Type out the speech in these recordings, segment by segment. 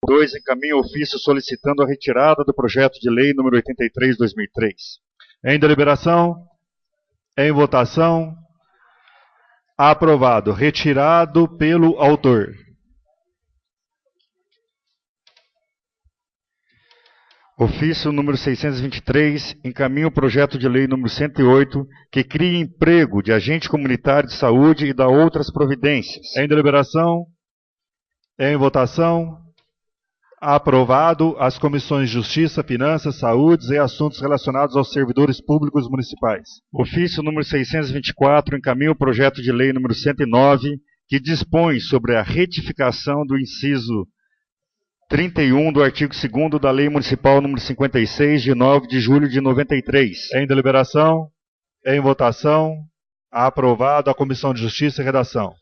2, encaminha ofício solicitando a retirada do projeto de lei número 83/2003. Em deliberação, em votação, aprovado. Retirado pelo autor. Ofício número 623, encaminha o projeto de lei número 108, que cria emprego de agente comunitário de saúde e dá outras providências. Em deliberação, em votação, aprovado. As comissões de Justiça, Finanças, Saúde e Assuntos relacionados aos servidores públicos municipais. Ofício número 624, encaminha o projeto de lei número 109, que dispõe sobre a retificação do inciso 31 do artigo 2º da Lei Municipal número 56, de 9 de julho de 93. Em deliberação, em votação, aprovado. A Comissão de Justiça e Redação.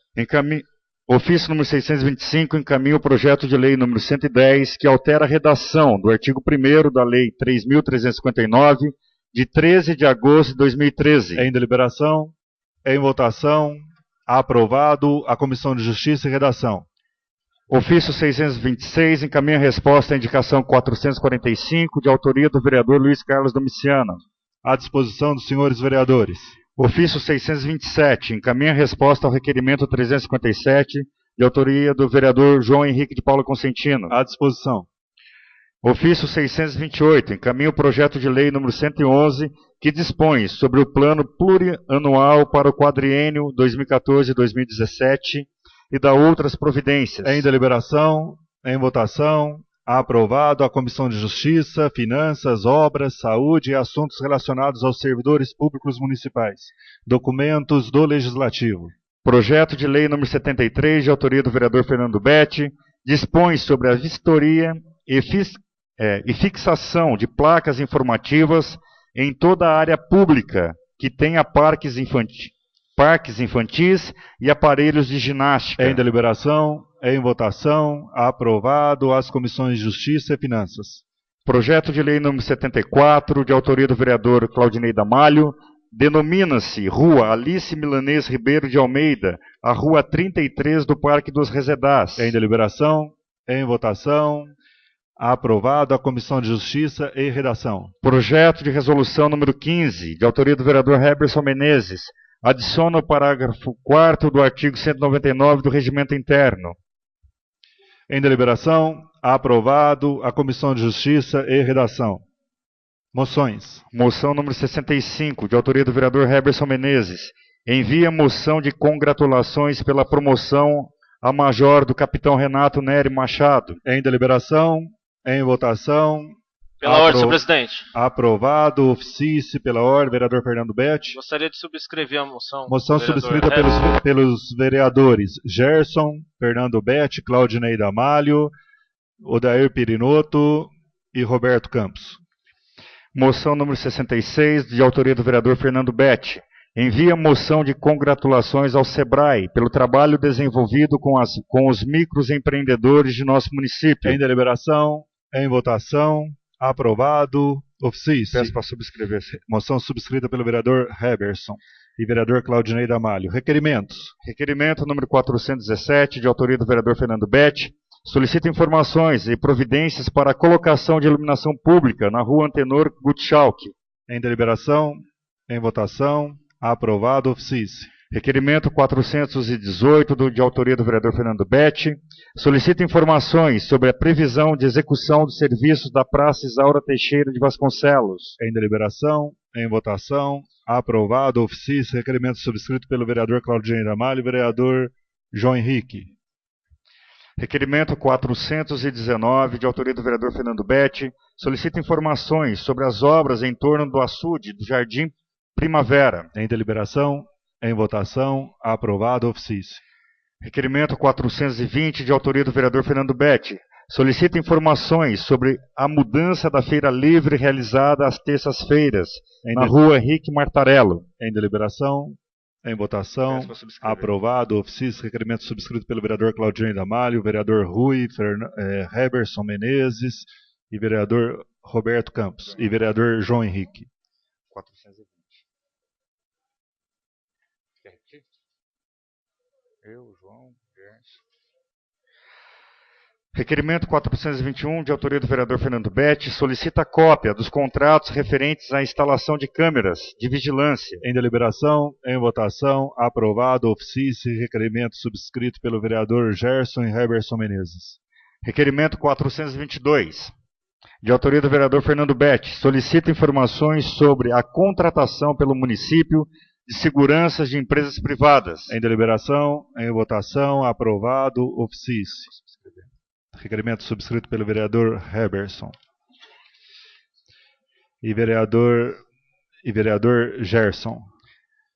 Ofício número 625, encaminha o projeto de lei número 110, que altera a redação do artigo 1º da Lei 3.359, de 13 de agosto de 2013. Em deliberação, em votação, aprovado. A Comissão de Justiça e Redação. Ofício 626, encaminha a resposta à indicação 445, de autoria do vereador Luiz Carlos Domiciano. À disposição dos senhores vereadores. Ofício 627, encaminha a resposta ao requerimento 357, de autoria do vereador João Henrique de Paula Consentino. À disposição. Ofício 628, encaminha o projeto de lei número 111, que dispõe sobre o plano plurianual para o quadriênio 2014-2017 e dá outras providências. Em deliberação, em votação, aprovado. A Comissão de Justiça, Finanças, Obras, Saúde e Assuntos relacionados aos servidores públicos municipais. Documentos do Legislativo. Projeto de lei número 73, de autoria do vereador Fernando Betti, dispõe sobre a vistoria e fixação de placas informativas em toda a área pública que tenha parques infantis e aparelhos de ginástica. Em deliberação, em votação, aprovado. As comissões de Justiça e Finanças. Projeto de lei número 74, de autoria do vereador Claudinei Damalho, denomina-se Rua Alice Milanês Ribeiro de Almeida, a Rua 33 do Parque dos Resedás. Em deliberação, em votação, aprovado. A Comissão de Justiça e Redação. Projeto de resolução número 15, de autoria do vereador Heberson Menezes, adiciona o parágrafo 4º do artigo 199 do Regimento Interno. Em deliberação, aprovado. A Comissão de Justiça e Redação. Moções. Moção número 65, de autoria do vereador Heberson Menezes. Envia moção de congratulações pela promoção a major do capitão Renato Nery Machado. Em deliberação, em votação. Pela ordem, senhor presidente. Aprovado, oficice, pela ordem, vereador Fernando Betti. Gostaria de subscrever a moção. Moção subscrita pelos vereadores Gerson, Fernando Betti, Claudinei Damalho, Odair Pirinotto e Roberto Campos. Moção número 66, de autoria do vereador Fernando Betti. Envia moção de congratulações ao SEBRAE pelo trabalho desenvolvido com os microempreendedores de nosso município. Em deliberação, em votação. Aprovado. Oficice. Peço para subscrever. Moção subscrita pelo vereador Heberson e vereador Claudinei Damalho. Requerimentos. Requerimento número 417, de autoria do vereador Fernando Betti, solicita informações e providências para a colocação de iluminação pública na rua Antenor Gutschalk. Em deliberação, em votação. Aprovado. Oficice. Requerimento 418, de autoria do vereador Fernando Betti, solicita informações sobre a previsão de execução dos serviços da Praça Isaura Teixeira de Vasconcelos. Em deliberação, em votação, aprovado. Oficice. Requerimento subscrito pelo vereador Claudinei Damalho e vereador João Henrique. Requerimento 419, de autoria do vereador Fernando Betti, solicita informações sobre as obras em torno do açude do Jardim Primavera. Em deliberação, em votação, aprovado. Oficice. Requerimento 420, de autoria do vereador Fernando Betti, solicita informações sobre a mudança da feira livre realizada às terças-feiras, na rua Henrique Martarello. Em deliberação, em votação, aprovado. Oficice. Requerimento subscrito pelo vereador Claudinei Damalho, vereador Rui Heberson Menezes e vereador Roberto Campos e vereador João Henrique. 420. Quer repetir? Eu, João, Gerson. Requerimento 421, de autoria do vereador Fernando Betti, solicita cópia dos contratos referentes à instalação de câmeras de vigilância. Em deliberação, em votação, aprovado, ofício e requerimento subscrito pelo vereador Gerson e Heberson Menezes. Requerimento 422, de autoria do vereador Fernando Betti, solicita informações sobre a contratação pelo município de seguranças de empresas privadas. Em deliberação, em votação, aprovado, ofício. Requerimento subscrito pelo vereador Heberson e vereador Gerson.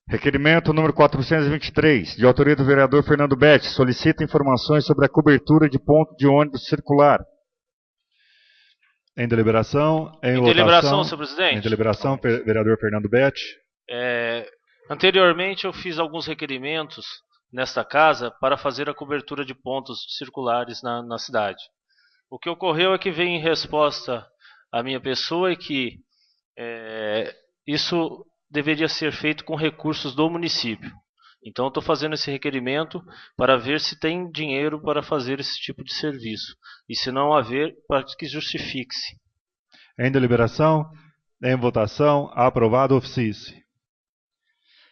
Requerimento número 423, de autoria do vereador Fernando Betti, solicita informações sobre a cobertura de ponto de ônibus circular. Em deliberação, em votação. Deliberação, senhor presidente. Em deliberação, vereador Fernando Betti. Anteriormente eu fiz alguns requerimentos nesta casa para fazer a cobertura de pontos circulares na cidade. O que ocorreu é que veio em resposta à minha pessoa e que isso deveria ser feito com recursos do município. Então eu estou fazendo esse requerimento para ver se tem dinheiro para fazer esse tipo de serviço. E se não haver, para que justifique-se. Em deliberação, em votação, aprovado, ofício.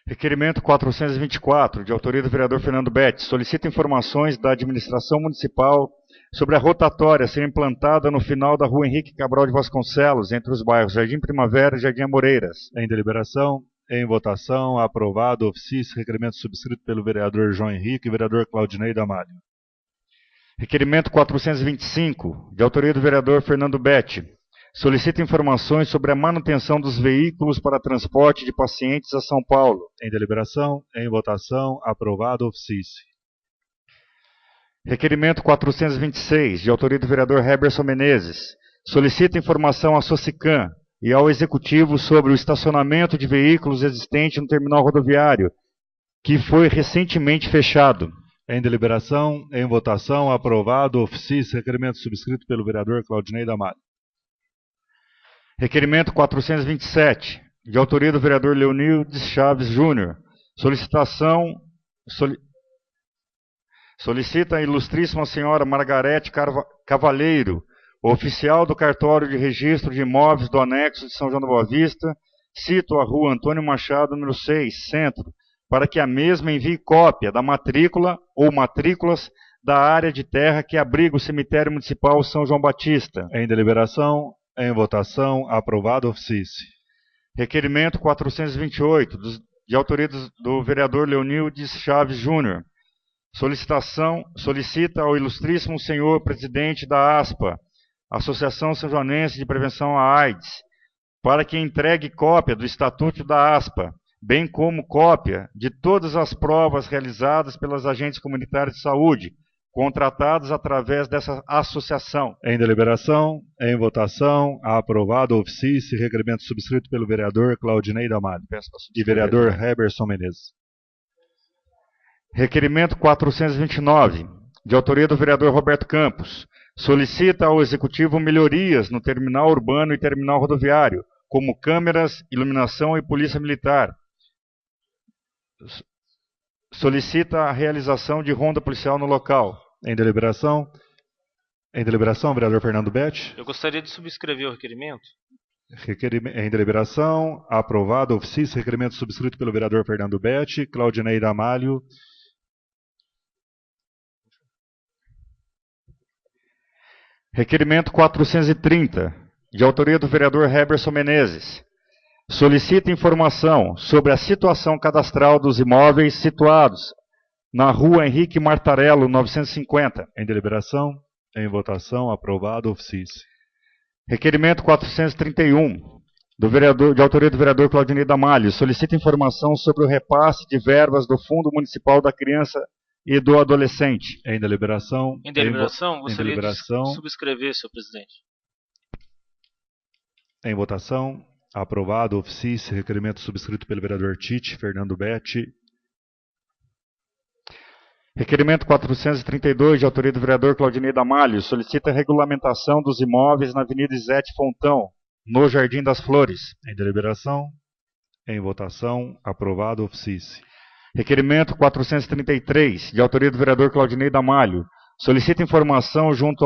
Requerimento 424, de autoria do vereador Fernando Betti, solicita informações da administração municipal sobre a rotatória a ser implantada no final da rua Henrique Cabral de Vasconcelos, entre os bairros Jardim Primavera e Jardim Amoreiras. Em deliberação, em votação, aprovado, ofício, requerimento subscrito pelo vereador João Henrique e vereador Claudinei Damalho. Requerimento 425, de autoria do vereador Fernando Betti, solicita informações sobre a manutenção dos veículos para transporte de pacientes a São Paulo. Em deliberação, em votação, aprovado, ofício. Requerimento 426, de autoria do vereador Heberson Menezes, solicita informação à Socicam e ao Executivo sobre o estacionamento de veículos existente no terminal rodoviário, que foi recentemente fechado. Em deliberação, em votação, aprovado, ofício, requerimento subscrito pelo vereador Claudinei Damalho. Requerimento 427, de autoria do vereador Leonildes Chaves Júnior, solicita a ilustríssima senhora Margarete Cavalheiro, oficial do cartório de registro de imóveis do anexo de São João da Boa Vista, cito a rua Antônio Machado, número 6, Centro, para que a mesma envie cópia da matrícula ou matrículas da área de terra que abriga o cemitério municipal São João Batista. Em deliberação, em votação, aprovado, ofício. Requerimento 428, de autoria do vereador Leonildes Chaves Júnior. Solicita ao ilustríssimo senhor presidente da ASPA, Associação São Joanense de Prevenção à AIDS, para que entregue cópia do Estatuto da ASPA, bem como cópia de todas as provas realizadas pelas agentes comunitárias de saúde, contratados através dessa associação. Em deliberação, em votação, aprovado, ofício e requerimento subscrito pelo vereador Claudinei Damalho e vereador Heberson Menezes. Requerimento 429, de autoria do vereador Roberto Campos, solicita ao Executivo melhorias no terminal urbano e terminal rodoviário, como câmeras, iluminação e polícia militar. Solicita a realização de ronda policial no local. Em deliberação, vereador Fernando Betti. Eu gostaria de subscrever o requerimento. Em deliberação, aprovado, ofício, requerimento subscrito pelo vereador Fernando Betti, Claudinei Damalho. Requerimento 430, de autoria do vereador Heberson Menezes, solicita informação sobre a situação cadastral dos imóveis situados na rua Henrique Martarello, 950. Em deliberação, em votação, aprovado, ofício. Requerimento 431, de autoria do vereador Claudinei Damalho, solicita informação sobre o repasse de verbas do Fundo Municipal da Criança e do Adolescente. Em deliberação. Gostaria de subscrever, senhor presidente. Em votação, aprovado, ofício, requerimento subscrito pelo vereador Tite, Fernando Betti. Requerimento 432, de autoria do vereador Claudinei Damalho, solicita a regulamentação dos imóveis na Avenida Izete Fontão, no Jardim das Flores. Em deliberação, em votação, aprovado, ofício. Requerimento 433, de autoria do vereador Claudinei Damalho, solicita informação junto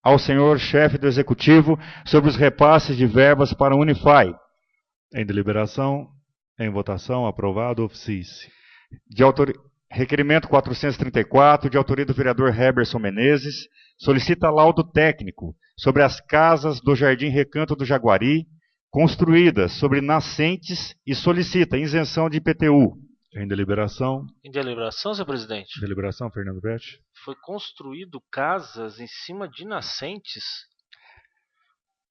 ao senhor chefe do Executivo sobre os repasses de verbas para a Unify. Em deliberação, em votação, aprovado, oficie-se. Requerimento 434, de autoria do vereador Heberson Menezes, solicita laudo técnico sobre as casas do Jardim Recanto do Jaguari, construídas sobre nascentes, e solicita isenção de IPTU. Em deliberação. Em deliberação, senhor presidente. Deliberação, Fernando Betti. Foi construído casas em cima de nascentes.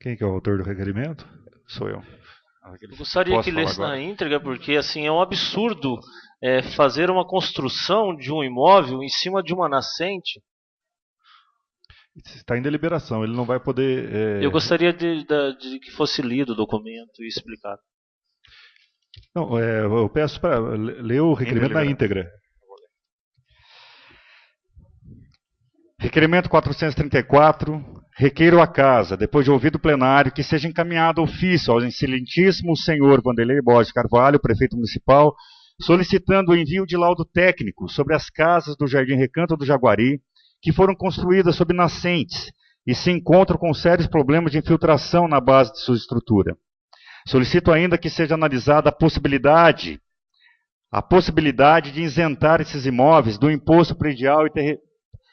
Quem que é o autor do requerimento? Sou eu. Eu gostaria que lesse na íntegra, porque assim, é um absurdo fazer uma construção de um imóvel em cima de uma nascente. Está em deliberação, ele não vai poder... Eu gostaria de que fosse lido o documento e explicado. Não, eu peço para ler o requerimento na íntegra. Requerimento 434, requeiro à Casa, depois de ouvido o plenário, que seja encaminhado ofício ao excelentíssimo senhor Vanderlei Borges Carvalho, prefeito municipal, solicitando o envio de laudo técnico sobre as casas do Jardim Recanto do Jaguari, que foram construídas sob nascentes e se encontram com sérios problemas de infiltração na base de sua estrutura. Solicito ainda que seja analisada a possibilidade de isentar esses imóveis do Imposto Predial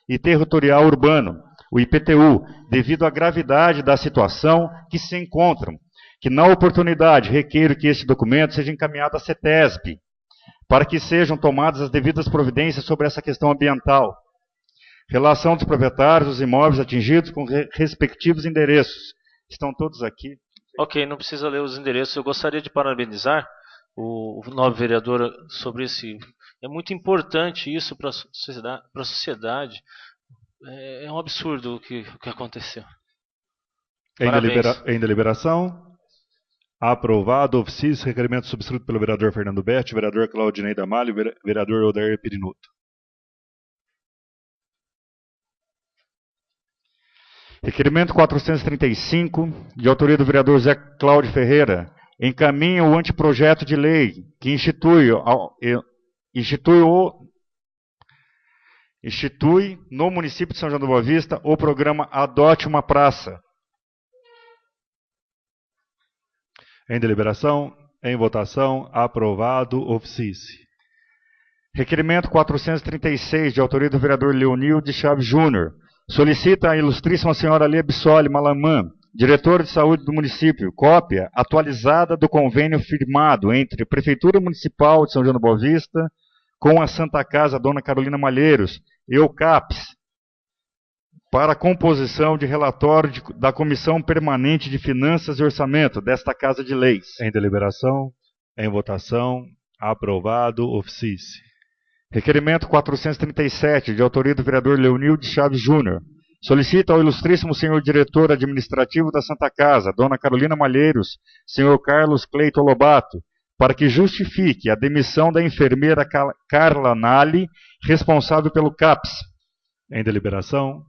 e Territorial Urbano, o IPTU, devido à gravidade da situação que se encontram, que na oportunidade requeiro que este documento seja encaminhado à CETESB, para que sejam tomadas as devidas providências sobre essa questão ambiental. Relação dos proprietários dos imóveis atingidos com respectivos endereços. Estão todos aqui. Ok, não precisa ler os endereços. Eu gostaria de parabenizar o novo vereador sobre esse... É muito importante isso para a sociedade. É um absurdo o que aconteceu. Em deliberação, aprovado, oficie-se, requerimento subscrito pelo vereador Fernando Betti, vereador Claudinei Damalho e vereador Odair Pirinuto. Requerimento 435, de autoria do vereador Zé Cláudio Ferreira, encaminha o anteprojeto de lei que institui no município de São João da Boa Vista o programa Adote uma Praça. Em deliberação, em votação, aprovado, oficie-se. Requerimento 436, de autoria do vereador Leonil de Chaves Júnior, solicita a ilustríssima senhora Lia Bissoli Malamã, diretora de saúde do município, cópia atualizada do convênio firmado entre a Prefeitura Municipal de São João da Boa Vista com a Santa Casa Dona Carolina Malheiros e o CAPES, para a composição de relatório da Comissão Permanente de Finanças e Orçamento desta Casa de Leis. Em deliberação, em votação, aprovado, oficie-se. Requerimento 437, de autoria do vereador Leonil de Chaves Júnior, solicita ao ilustríssimo senhor diretor administrativo da Santa Casa, Dona Carolina Malheiros, senhor Carlos Cleito Lobato, para que justifique a demissão da enfermeira Carla Nali, responsável pelo CAPS. Em deliberação,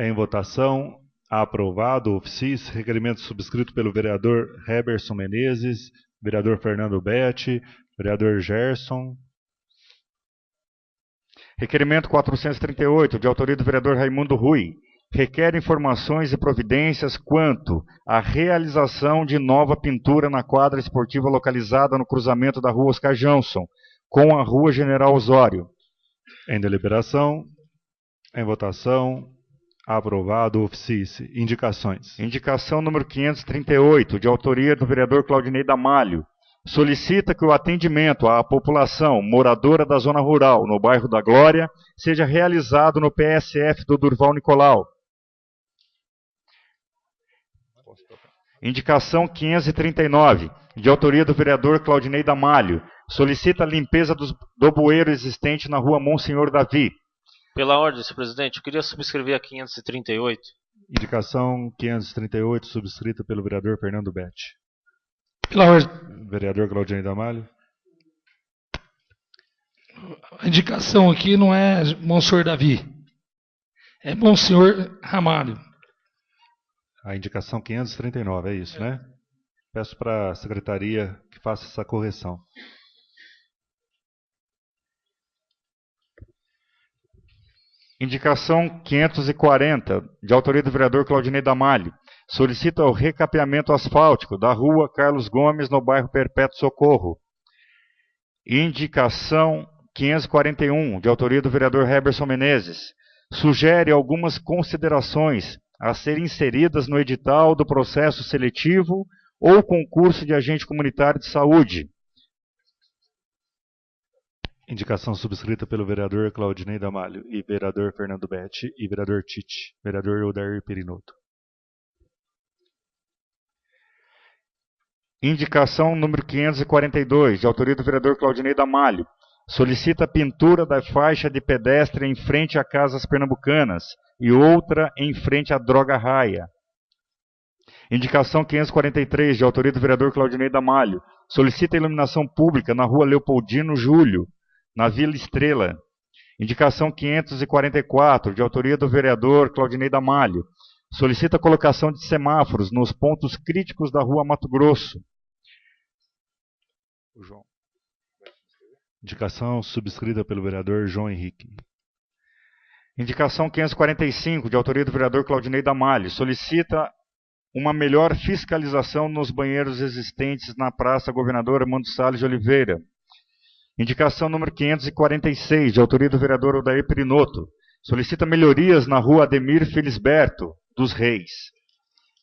em votação, aprovado, oficie-se, requerimento subscrito pelo vereador Heberson Menezes, vereador Fernando Betti, vereador Gerson. Requerimento 438, de autoria do vereador Raimundo Rui, requer informações e providências quanto à realização de nova pintura na quadra esportiva localizada no cruzamento da rua Oscar Johnson com a rua General Osório. Em deliberação, em votação, aprovado, oficie-se. Indicações. Indicação número 538, de autoria do vereador Claudinei Damalho, solicita que o atendimento à população moradora da zona rural, no bairro da Glória, seja realizado no PSF do Durval Nicolau. Indicação 539, de autoria do vereador Claudinei Damalho, solicita a limpeza do bueiro existente na rua Monsenhor Davi. Pela ordem, senhor presidente, eu queria subscrever a 538. Indicação 538, subscrita pelo vereador Fernando Betti. Pela ordem. Vereador Claudinei Damalho. A indicação aqui não é Monsenhor Davi, é Monsenhor Ramalho. A indicação 539, é isso, né? Peço para a secretaria que faça essa correção. Indicação 540, de autoria do vereador Claudinei Damalho. Solicita o recapeamento asfáltico da rua Carlos Gomes, no bairro Perpétuo Socorro. Indicação 541, de autoria do vereador Heberson Menezes. Sugere algumas considerações a serem inseridas no edital do processo seletivo ou concurso de agente comunitário de saúde. Indicação subscrita pelo vereador Claudinei Damalho e vereador Fernando Betti e vereador Tite, vereador Odair Perinotto. Indicação número 542, de autoria do vereador Claudinei Damalho. Solicita a pintura da faixa de pedestre em frente a Casas Pernambucanas e outra em frente à Droga Raia. Indicação 543, de autoria do vereador Claudinei Damalho. Solicita iluminação pública na rua Leopoldino Júlio, na Vila Estrela. Indicação 544, de autoria do vereador Claudinei Damalho. Solicita a colocação de semáforos nos pontos críticos da rua Mato Grosso. Indicação subscrita pelo vereador João Henrique. Indicação 545, de autoria do vereador Claudinei Damalho. Solicita uma melhor fiscalização nos banheiros existentes na Praça Governador Armando Salles de Oliveira. Indicação número 546, de autoria do vereador Odair Perinotto. Solicita melhorias na rua Ademir Felisberto dos Reis.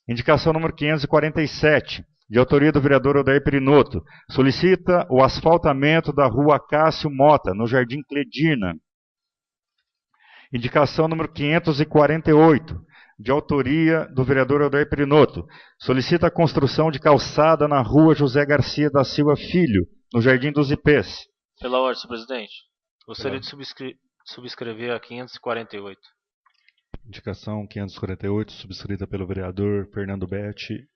Indicação número 547, de autoria do vereador Odair Perinotto. Solicita o asfaltamento da rua Cássio Mota, no Jardim Cledina. Indicação número 548, de autoria do vereador Odair Perinotto. Solicita a construção de calçada na rua José Garcia da Silva Filho, no Jardim dos Ipês. Pela ordem, senhor presidente. Gostaria de subscrever a 548. Indicação 548, subscrita pelo vereador Fernando Betti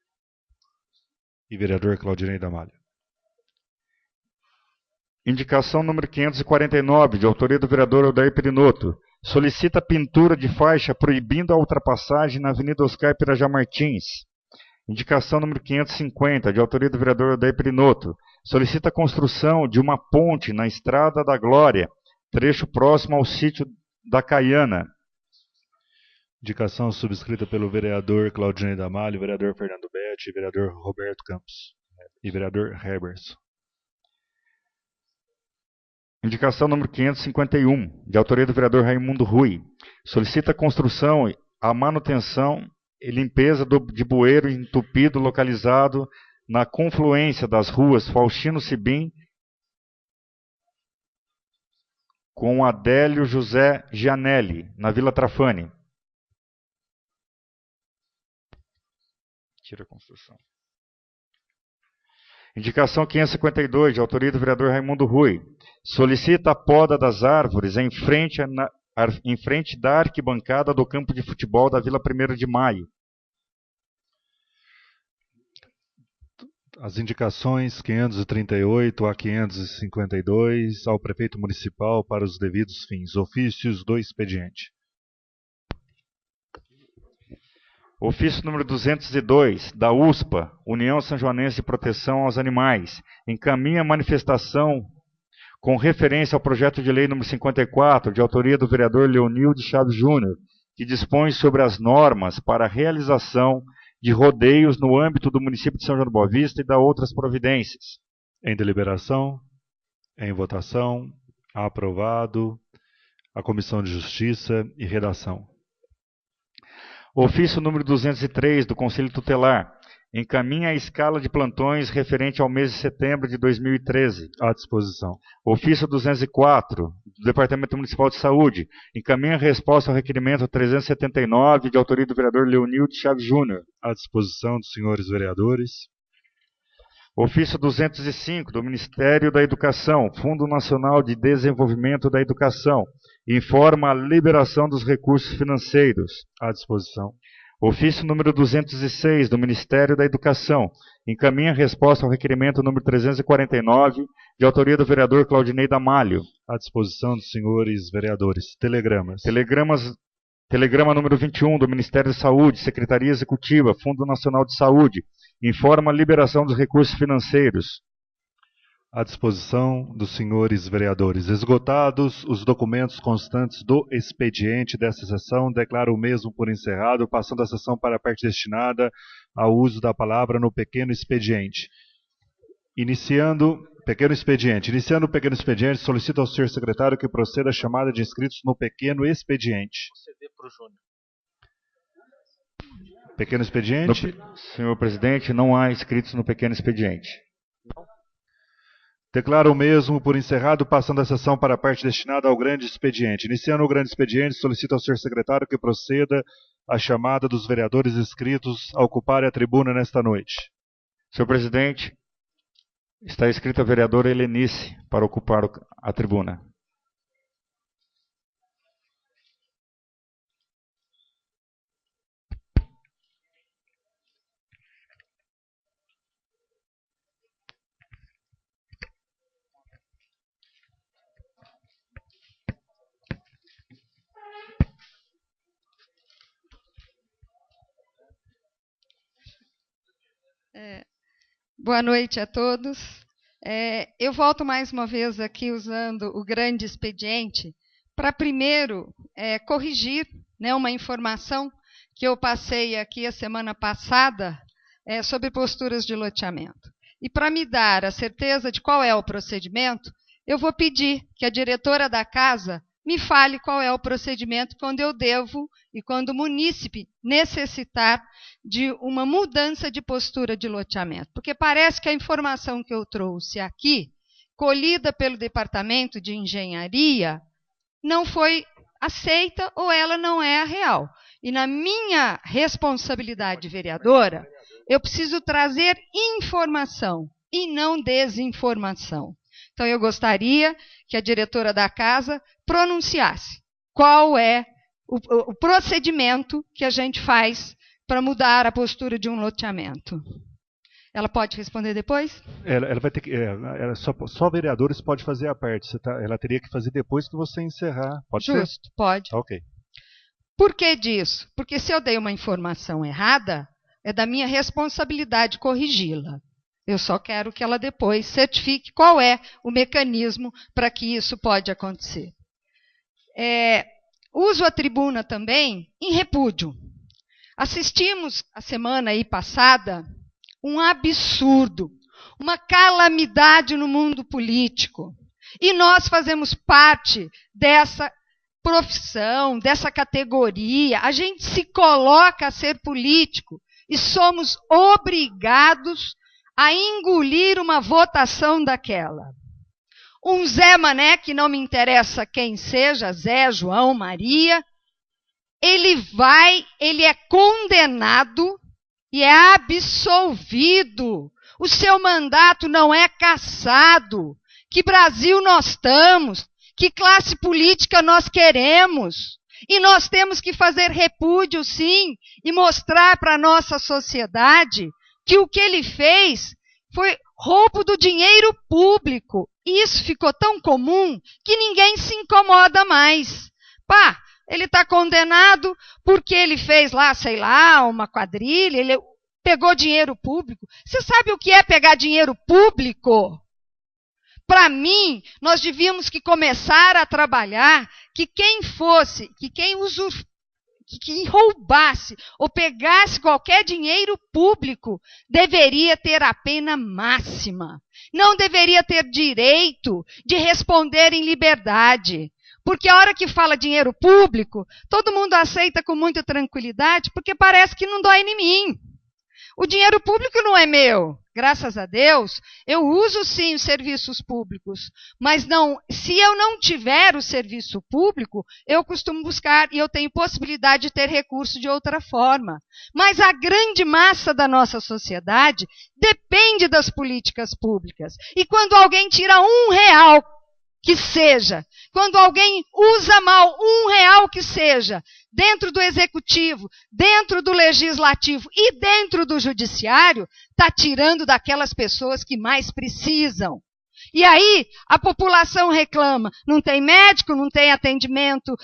e vereador Claudinei Damalho. Indicação número 549, de autoria do vereador Odair Perinotto. Solicita pintura de faixa proibindo a ultrapassagem na Avenida Oscar Pirajá Martins. Indicação número 550, de autoria do vereador Odair Perinotto. Solicita a construção de uma ponte na Estrada da Glória, trecho próximo ao sítio da Caiana. Indicação subscrita pelo vereador Claudinei Damalho, vereador Fernando Betti, vereador Roberto Campos e vereador Heberson. Indicação número 551, de autoria do vereador Raimundo Rui. Solicita a construção, a manutenção e limpeza de bueiro entupido localizado na confluência das ruas Faustino Sibim com Adélio José Gianelli, na Vila Trafani. Tira a construção. Indicação 552, de autoria do vereador Raimundo Rui. Solicita a poda das árvores em frente da arquibancada do campo de futebol da Vila 1º de Maio. As indicações 538 a 552 ao prefeito municipal para os devidos fins. Ofícios do expediente. Ofício número 202, da USPA, União Sanjoanense de Proteção aos Animais, encaminha manifestação com referência ao projeto de lei número 54, de autoria do vereador Leonildo Chaves Júnior, que dispõe sobre as normas para a realização de rodeios no âmbito do município de São João da Boa Vista e da outras providências. Em deliberação, em votação, aprovado, a Comissão de Justiça e Redação. Ofício número 203 do Conselho Tutelar encaminha a escala de plantões referente ao mês de setembro de 2013. À disposição. Ofício 204 do Departamento Municipal de Saúde encaminha a resposta ao requerimento 379 de autoria do vereador Leonildo Chaves Júnior. À disposição dos senhores vereadores. Ofício 205 do Ministério da Educação, Fundo Nacional de Desenvolvimento da Educação, informa a liberação dos recursos financeiros. À disposição. Ofício número 206 do Ministério da Educação, encaminha a resposta ao requerimento número 349, de autoria do vereador Claudinei Damalho. À disposição dos senhores vereadores. Telegrama número 21 do Ministério da Saúde, Secretaria Executiva, Fundo Nacional de Saúde, informa a liberação dos recursos financeiros. À disposição dos senhores vereadores. Esgotados os documentos constantes do expediente desta sessão, declaro o mesmo por encerrado, passando a sessão para a parte destinada ao uso da palavra no pequeno expediente. Iniciando o pequeno expediente, solicito ao senhor secretário que proceda à chamada de inscritos no pequeno expediente. Conceder para o Júnior. Pequeno expediente? Senhor presidente, não há inscritos no pequeno expediente. Declaro o mesmo por encerrado, passando a sessão para a parte destinada ao grande expediente. Iniciando o grande expediente, solicito ao senhor secretário que proceda à chamada dos vereadores inscritos a ocuparem a tribuna nesta noite. Senhor presidente, está inscrita a vereadora Helenice para ocupar a tribuna. Boa noite a todos. Eu volto mais uma vez aqui usando o grande expediente para primeiro corrigir, né, uma informação que eu passei aqui a semana passada sobre posturas de loteamento. E para me dar a certeza de qual é o procedimento, eu vou pedir que a diretora da casa me fale qual é o procedimento quando eu devo e quando o munícipe necessitar de uma mudança de postura de loteamento. Porque parece que a informação que eu trouxe aqui, colhida pelo Departamento de Engenharia, não foi aceita ou ela não é a real. E na minha responsabilidade de vereadora, eu preciso trazer informação e não desinformação. Então, eu gostaria que a diretora da casa pronunciasse qual é o procedimento que a gente faz para mudar a postura de um loteamento. Ela pode responder depois? Ela vai ter que. Só vereadores pode fazer a parte. Ela teria que fazer depois que você encerrar. Pode ser? Justo, pode. Ok. Por que disso? Porque se eu dei uma informação errada, é da minha responsabilidade corrigi-la. Eu só quero que ela depois certifique qual é o mecanismo para que isso pode acontecer. Uso a tribuna também em repúdio. Assistimos a semana aí passada um absurdo, uma calamidade no mundo político. E nós fazemos parte dessa profissão, dessa categoria. A gente se coloca a ser político e somos obrigados a engolir uma votação daquela. Um Zé Mané, que não me interessa quem seja, Zé, João, Maria, ele é condenado e é absolvido. O seu mandato não é cassado. Que Brasil nós estamos? Que classe política nós queremos? E nós temos que fazer repúdio, sim, e mostrar para a nossa sociedade que o que ele fez foi roubo do dinheiro público. E isso ficou tão comum que ninguém se incomoda mais. Ele está condenado porque ele fez lá, sei lá, uma quadrilha, ele pegou dinheiro público. Você sabe o que é pegar dinheiro público? Para mim, nós devíamos que começar a trabalhar que quem roubasse ou pegasse qualquer dinheiro público deveria ter a pena máxima. Não deveria ter direito de responder em liberdade. Porque a hora que fala dinheiro público, todo mundo aceita com muita tranquilidade, porque parece que não dói em mim. O dinheiro público não é meu. Graças a Deus, eu uso sim os serviços públicos. Mas não, se eu não tiver o serviço público, eu costumo buscar e eu tenho possibilidade de ter recurso de outra forma. Mas a grande massa da nossa sociedade depende das políticas públicas. E quando alguém tira R$1, que seja, quando alguém usa mal R$1 que seja, dentro do executivo, dentro do legislativo e dentro do judiciário, está tirando daquelas pessoas que mais precisam. E aí a população reclama, não tem médico, não tem atendimento,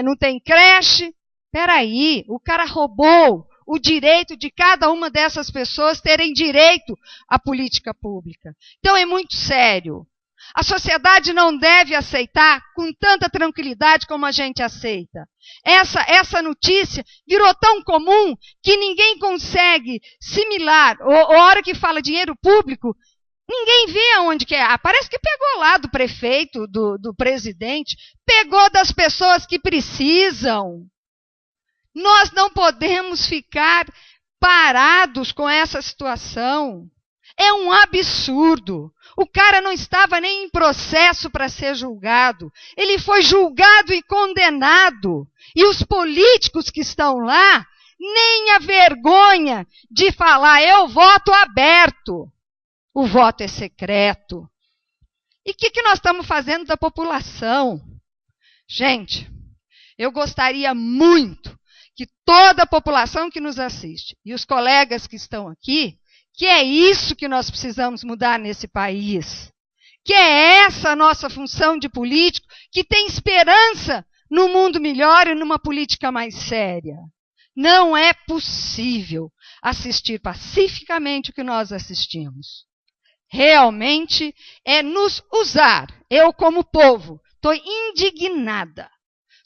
não tem creche. Espera aí, o cara roubou o direito de cada uma dessas pessoas terem direito à política pública. Então é muito sério. A sociedade não deve aceitar com tanta tranquilidade como a gente aceita. Essa notícia virou tão comum que ninguém consegue similar. A hora que fala dinheiro público, ninguém vê aonde que é. Parece que pegou lá do prefeito, do presidente, pegou das pessoas que precisam. Nós não podemos ficar parados com essa situação. É um absurdo. O cara não estava nem em processo para ser julgado. Ele foi julgado e condenado. E os políticos que estão lá, nem a vergonha de falar, eu voto aberto. O voto é secreto. E o que nós estamos fazendo da população? Gente, eu gostaria muito que toda a população que nos assiste e os colegas que estão aqui, que é isso que nós precisamos mudar nesse país. Que é essa a nossa função de político, que tem esperança num mundo melhor e numa política mais séria. Não é possível assistir pacificamente o que nós assistimos. Realmente é nos usar. Eu, como povo, estou indignada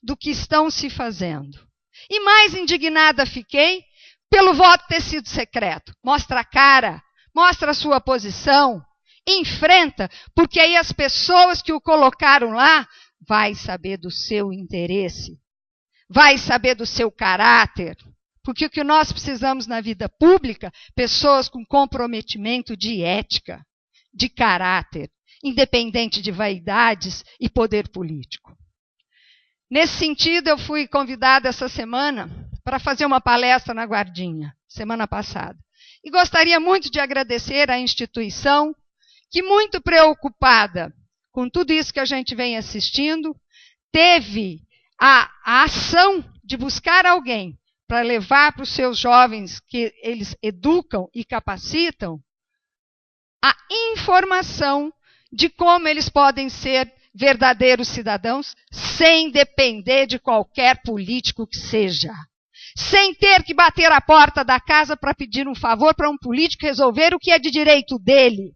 do que estão se fazendo. E mais indignada fiquei pelo voto ter sido secreto. Mostra a cara, mostra a sua posição, enfrenta, porque aí as pessoas que o colocaram lá vai saber do seu interesse, vai saber do seu caráter. Porque o que nós precisamos na vida pública, pessoas com comprometimento de ética, de caráter, independente de vaidades e poder político. Nesse sentido, eu fui convidada essa semana para fazer uma palestra na Guardinha, semana passada. E gostaria muito de agradecer à instituição, que muito preocupada com tudo isso que a gente vem assistindo, teve a ação de buscar alguém para levar para os seus jovens que eles educam e capacitam a informação de como eles podem ser verdadeiros cidadãos sem depender de qualquer político que seja. Sem ter que bater a porta da casa para pedir um favor para um político resolver o que é de direito dele.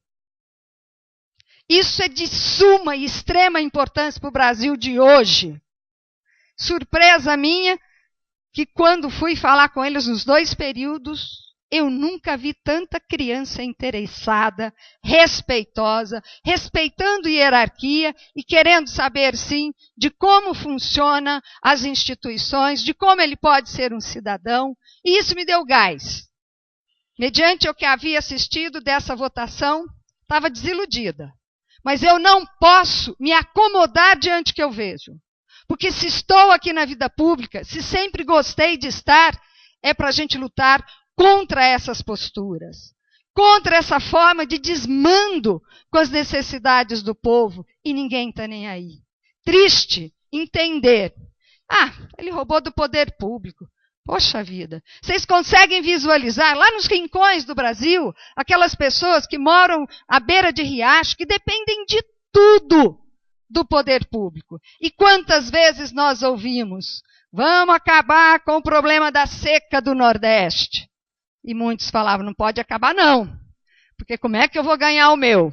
Isso é de suma e extrema importância para o Brasil de hoje. Surpresa minha que quando fui falar com eles nos 2 períodos, eu nunca vi tanta criança interessada, respeitosa, respeitando hierarquia e querendo saber, sim, de como funcionam as instituições, de como ele pode ser um cidadão. E isso me deu gás. Mediante o que havia assistido dessa votação, estava desiludida. Mas eu não posso me acomodar diante do que eu vejo. Porque se estou aqui na vida pública, se sempre gostei de estar, é para a gente lutar contra essas posturas, contra essa forma de desmando com as necessidades do povo, e ninguém está nem aí. Triste entender. Ele roubou do poder público. Poxa vida, vocês conseguem visualizar lá nos rincões do Brasil, aquelas pessoas que moram à beira de riacho, que dependem de tudo do poder público. E quantas vezes nós ouvimos, vamos acabar com o problema da seca do Nordeste. E muitos falavam, não pode acabar não, porque como é que eu vou ganhar o meu?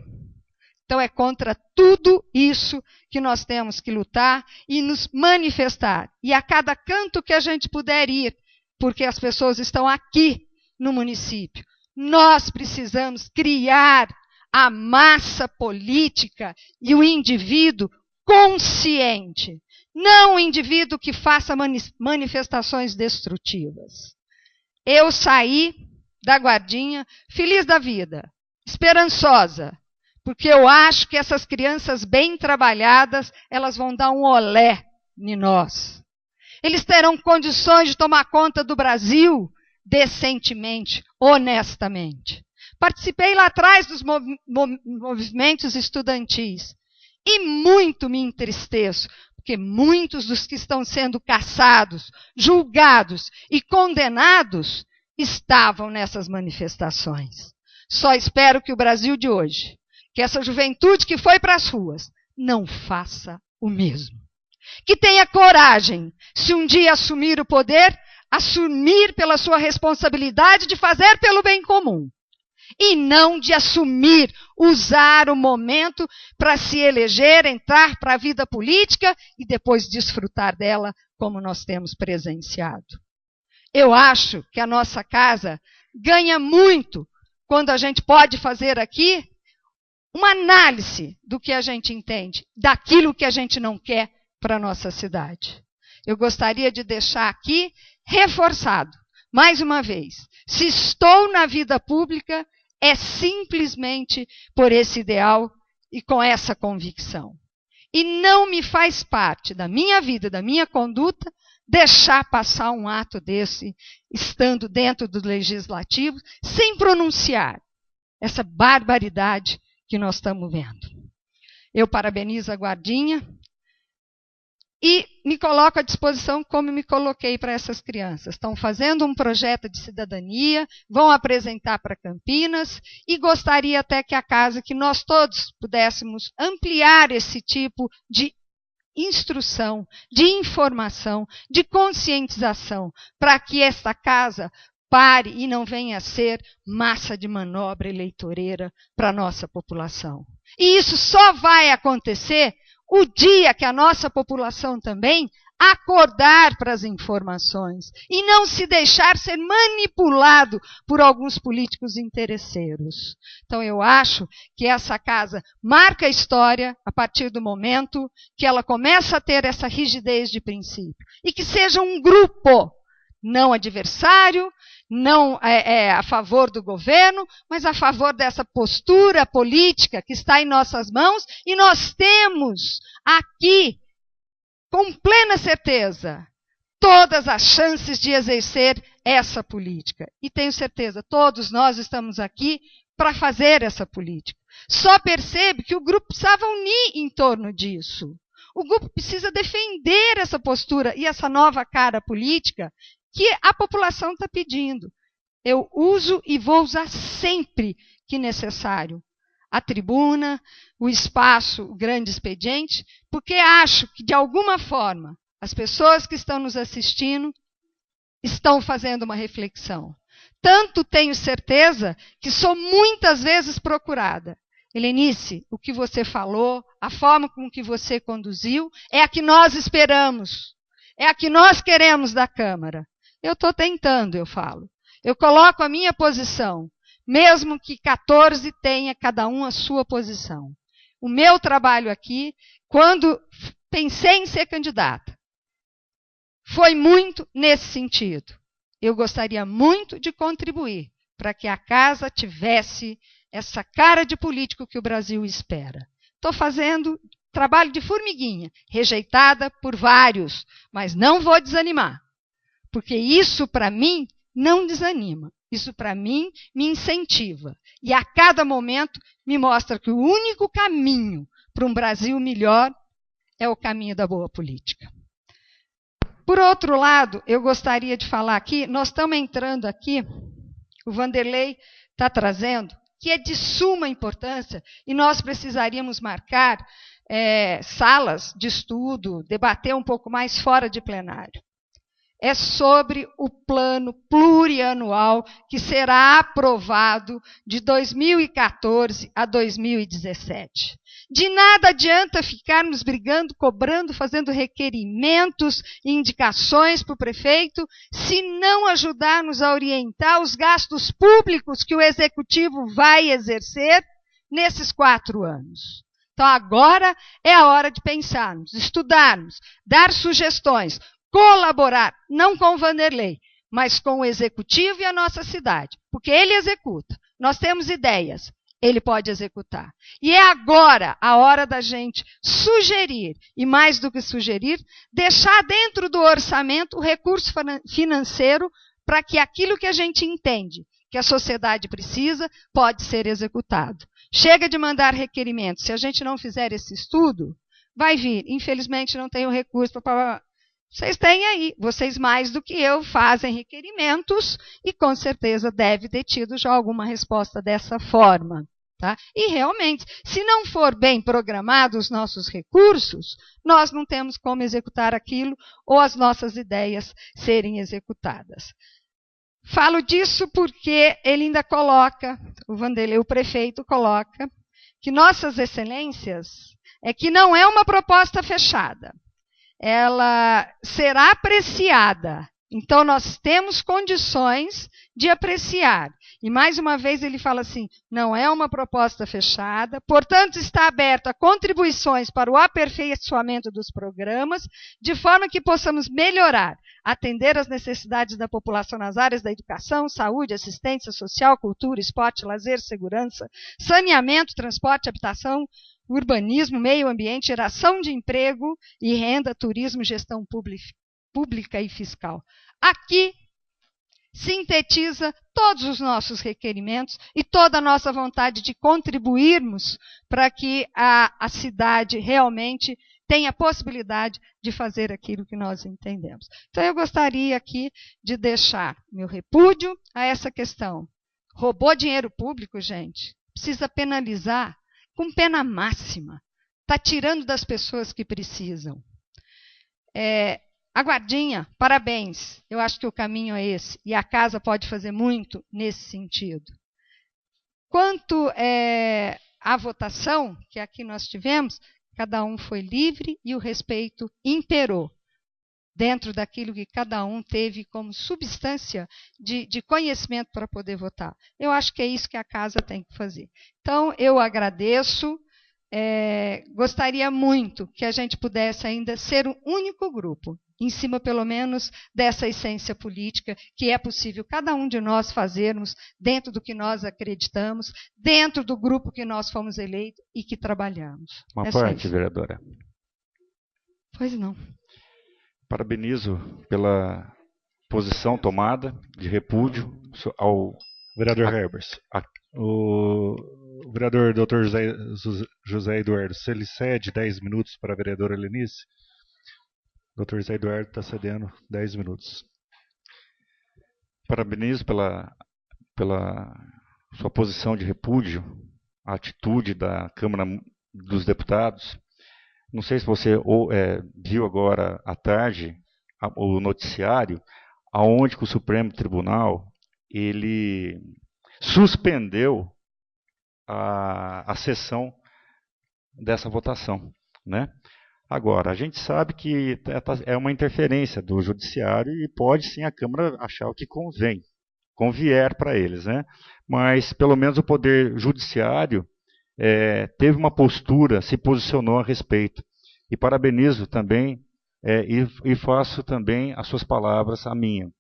Então é contra tudo isso que nós temos que lutar e nos manifestar. E a cada canto que a gente puder ir, porque as pessoas estão aqui no município, nós precisamos criar a massa política e o indivíduo consciente, não o indivíduo que faça manifestações destrutivas. Eu saí da Guardinha feliz da vida, esperançosa, porque eu acho que essas crianças bem trabalhadas, elas vão dar um olé em nós. Eles terão condições de tomar conta do Brasil decentemente, honestamente. Participei lá atrás dos movimentos estudantis e muito me entristeço, porque muitos dos que estão sendo caçados, julgados e condenados estavam nessas manifestações. Só espero que o Brasil de hoje, que essa juventude que foi para as ruas, não faça o mesmo. Que tenha coragem, se um dia assumir o poder, assumir pela sua responsabilidade de fazer pelo bem comum. E não de assumir, usar o momento para se eleger, entrar para a vida política e depois desfrutar dela como nós temos presenciado. Eu acho que a nossa casa ganha muito quando a gente pode fazer aqui uma análise do que a gente entende, daquilo que a gente não quer para a nossa cidade. Eu gostaria de deixar aqui reforçado, mais uma vez, se estou na vida pública, é simplesmente por esse ideal e com essa convicção. E não me faz parte da minha vida, da minha conduta, deixar passar um ato desse, estando dentro do legislativo, sem pronunciar essa barbaridade que nós estamos vendo. Eu parabenizo a guardinha e me coloco à disposição como me coloquei para essas crianças. Estão fazendo um projeto de cidadania, vão apresentar para Campinas e gostaria até que a casa, que nós todos pudéssemos ampliar esse tipo de instrução, de informação, de conscientização, para que esta casa pare e não venha a ser massa de manobra eleitoreira para a nossa população. E isso só vai acontecer o dia que a nossa população também acordar para as informações e não se deixar ser manipulado por alguns políticos interesseiros. Então eu acho que essa casa marca a história a partir do momento que ela começa a ter essa rigidez de princípio. E que seja um grupo, não adversário, não a favor do governo, mas a favor dessa postura política que está em nossas mãos, e nós temos aqui, com plena certeza, todas as chances de exercer essa política. E tenho certeza, todos nós estamos aqui para fazer essa política. Só percebe que o grupo precisava unir em torno disso. O grupo precisa defender essa postura e essa nova cara política que a população está pedindo. Eu uso e vou usar sempre que necessário a tribuna, o espaço, o grande expediente, porque acho que, de alguma forma, as pessoas que estão nos assistindo estão fazendo uma reflexão. Tanto tenho certeza que sou muitas vezes procurada. Helenice, o que você falou, a forma com que você conduziu, é a que nós esperamos, é a que nós queremos da Câmara. Eu estou tentando, eu falo. Eu coloco a minha posição, mesmo que 14 tenha cada um a sua posição. O meu trabalho aqui, quando pensei em ser candidata, foi muito nesse sentido. Eu gostaria muito de contribuir para que a casa tivesse essa cara de político que o Brasil espera. Estou fazendo trabalho de formiguinha, rejeitada por vários, mas não vou desanimar. Porque isso, para mim, não desanima. Isso, para mim, me incentiva. E a cada momento me mostra que o único caminho para um Brasil melhor é o caminho da boa política. Por outro lado, eu gostaria de falar aqui, nós estamos entrando aqui, o Vanderlei está trazendo, que é de suma importância, e nós precisaríamos marcar salas de estudo, debater um pouco mais fora de plenário. É sobre o plano plurianual que será aprovado de 2014 a 2017. De nada adianta ficarmos brigando, cobrando, fazendo requerimentos e indicações para o prefeito, se não ajudarmos a orientar os gastos públicos que o Executivo vai exercer nesses 4 anos. Então agora é a hora de pensarmos, estudarmos, dar sugestões, colaborar, não com o Vanderlei, mas com o Executivo e a nossa cidade, porque ele executa. Nós temos ideias, ele pode executar. E é agora a hora da gente sugerir, e mais do que sugerir, deixar dentro do orçamento o recurso financeiro para que aquilo que a gente entende que a sociedade precisa pode ser executado. Chega de mandar requerimentos. Se a gente não fizer esse estudo, vai vir. Infelizmente não tem o recurso para... Vocês têm aí, vocês mais do que eu fazem requerimentos e com certeza deve ter tido já alguma resposta dessa forma. Tá? E realmente, se não for bem programados os nossos recursos, nós não temos como executar aquilo ou as nossas ideias serem executadas. Falo disso porque ele ainda coloca, o Vanderlei, o prefeito, coloca que nossas excelências é que não é uma proposta fechada. Ela será apreciada. Então, nós temos condições de apreciar. E, mais uma vez, ele fala assim, não é uma proposta fechada, portanto, está aberta a contribuições para o aperfeiçoamento dos programas, de forma que possamos melhorar, atender às necessidades da população nas áreas da educação, saúde, assistência social, cultura, esporte, lazer, segurança, saneamento, transporte, habitação, urbanismo, meio ambiente, geração de emprego e renda, turismo, gestão pública e fiscal. Aqui sintetiza todos os nossos requerimentos e toda a nossa vontade de contribuirmos para que a cidade realmente tenha a possibilidade de fazer aquilo que nós entendemos. Então, eu gostaria aqui de deixar meu repúdio a essa questão. Roubou dinheiro público, gente? Precisa penalizar com pena máxima. Está tirando das pessoas que precisam. A guardinha, parabéns. Eu acho que o caminho é esse. E a casa pode fazer muito nesse sentido. Quanto à votação que aqui nós tivemos, cada um foi livre e o respeito imperou, dentro daquilo que cada um teve como substância de conhecimento para poder votar. Eu acho que é isso que a casa tem que fazer. Então, eu agradeço. Gostaria muito que a gente pudesse ainda ser um único grupo, em cima, pelo menos, dessa essência política, que é possível cada um de nós fazermos dentro do que nós acreditamos, dentro do grupo que nós fomos eleitos e que trabalhamos. Uma parte, vereadora. Pois não. Parabenizo pela posição tomada de repúdio ao vereador Herbers. O vereador Dr. José Eduardo, se ele cede 10 minutos para a vereadora Lenice, Dr. José Eduardo está cedendo 10 minutos. Parabenizo pela sua posição de repúdio, a atitude da Câmara dos Deputados. Não sei se você viu agora à tarde o noticiário, aonde que o Supremo Tribunal ele suspendeu a sessão dessa votação, né? Agora, a gente sabe que é uma interferência do Judiciário e pode sim a Câmara achar o que convier para eles, né? Mas, pelo menos, o Poder Judiciário teve uma postura, se posicionou a respeito. E parabenizo também e faço também as suas palavras a minha.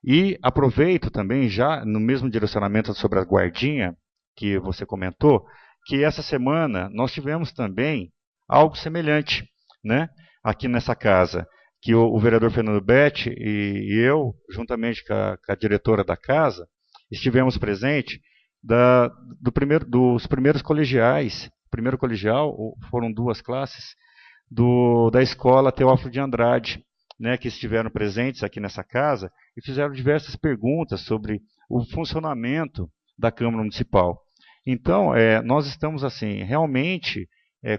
E aproveito também, já no mesmo direcionamento sobre a guardinha, que você comentou, que essa semana nós tivemos também algo semelhante, né, aqui nessa casa, que o vereador Fernando Betti e eu, juntamente com a diretora da casa, estivemos presentes dos primeiros colegiais. Primeiro colegial, foram 2 classes, da escola Teófilo de Andrade, né, que estiveram presentes aqui nessa casa e fizeram diversas perguntas sobre o funcionamento da Câmara Municipal. Então, nós estamos assim realmente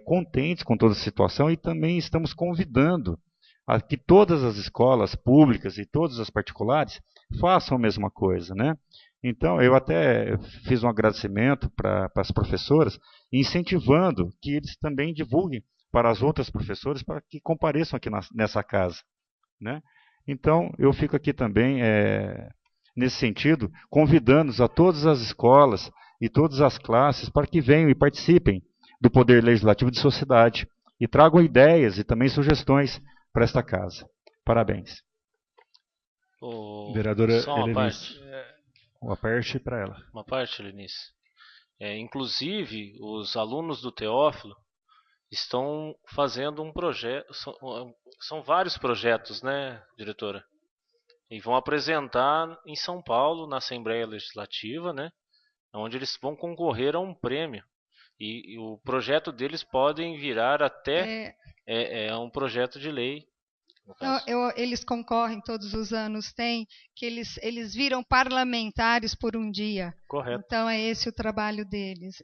contentes com toda a situação e também estamos convidando a que todas as escolas públicas e todas as particulares façam a mesma coisa, né? Então, eu até fiz um agradecimento para as professoras, incentivando que eles também divulguem para as outras professoras para que compareçam aqui nessa casa, né? Então, eu fico aqui também, nesse sentido, convidando a todas as escolas e todas as classes para que venham e participem do Poder Legislativo de sociedade e tragam ideias e também sugestões para esta casa. Parabéns. Vereadora só uma Helenice. parte. Uma parte para ela. Uma parte, Helenice. Inclusive, os alunos do Teófilo estão fazendo um projeto. São vários projetos, né, diretora? E vão apresentar em São Paulo, na Assembleia Legislativa, né, onde eles vão concorrer a um prêmio. E o projeto deles podem virar até um projeto de lei Eles concorrem todos os anos, tem que eles viram parlamentares por um dia. Correto. Então é esse o trabalho deles.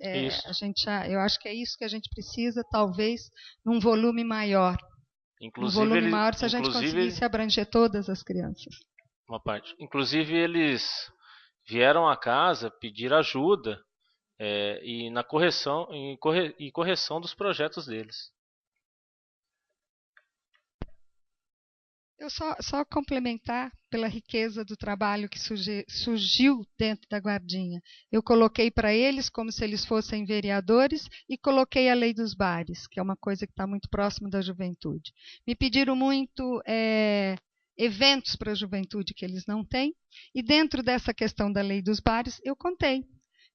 Eu acho que é isso que a gente precisa, talvez, num volume maior. Inclusive, um volume maior se a gente conseguisse abranger todas as crianças. Uma parte. Inclusive, eles vieram à casa pedir ajuda e na correção dos projetos deles. Eu só complementar pela riqueza do trabalho que surgiu dentro da Guardinha. Eu coloquei para eles como se eles fossem vereadores e coloquei a lei dos bares, que é uma coisa que está muito próxima da juventude. Me pediram muito eventos para a juventude que eles não têm, e dentro dessa questão da lei dos bares, eu contei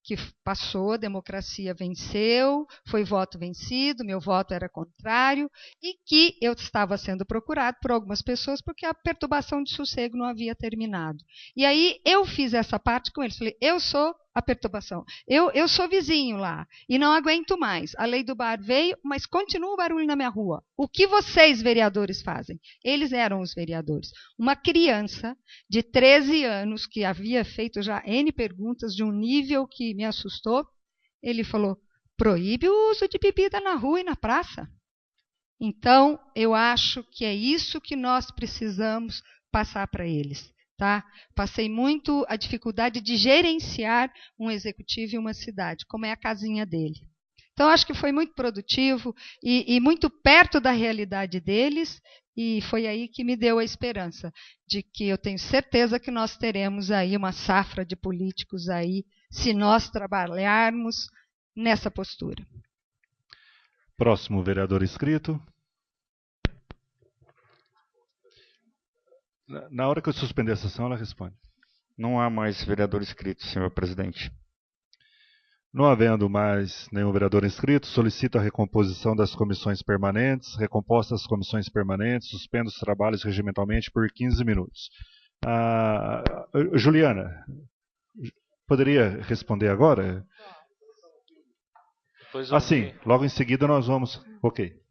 que passou, a democracia venceu, foi voto vencido, meu voto era contrário, e que eu estava sendo procurado por algumas pessoas porque a perturbação de sossego não havia terminado. E aí eu fiz essa parte com eles, falei, eu sou a perturbação, eu sou vizinho lá, e não aguento mais, a lei do bar veio, mas continua o barulho na minha rua. O que vocês, vereadores, fazem? Eles eram os vereadores. Uma criança de 13 anos, que havia feito já N perguntas de um nível que me assustou, ele falou, proíbe o uso de bebida na rua e na praça. Então, eu acho que é isso que nós precisamos passar para eles. Tá? Passei muito a dificuldade de gerenciar um executivo em uma cidade, como é a casinha dele. Então, acho que foi muito produtivo e muito perto da realidade deles, e foi aí que me deu a esperança de que eu tenho certeza que nós teremos aí uma safra de políticos aí, se nós trabalharmos nessa postura. Próximo vereador inscrito. Na hora que eu suspender a sessão, ela responde. Não há mais vereador inscrito, senhor presidente. Não havendo mais nenhum vereador inscrito, solicito a recomposição das comissões permanentes. Recompostas as comissões permanentes, suspendo os trabalhos regimentalmente por 15 minutos. Juliana, poderia responder agora? Sim, logo em seguida nós vamos... Ok.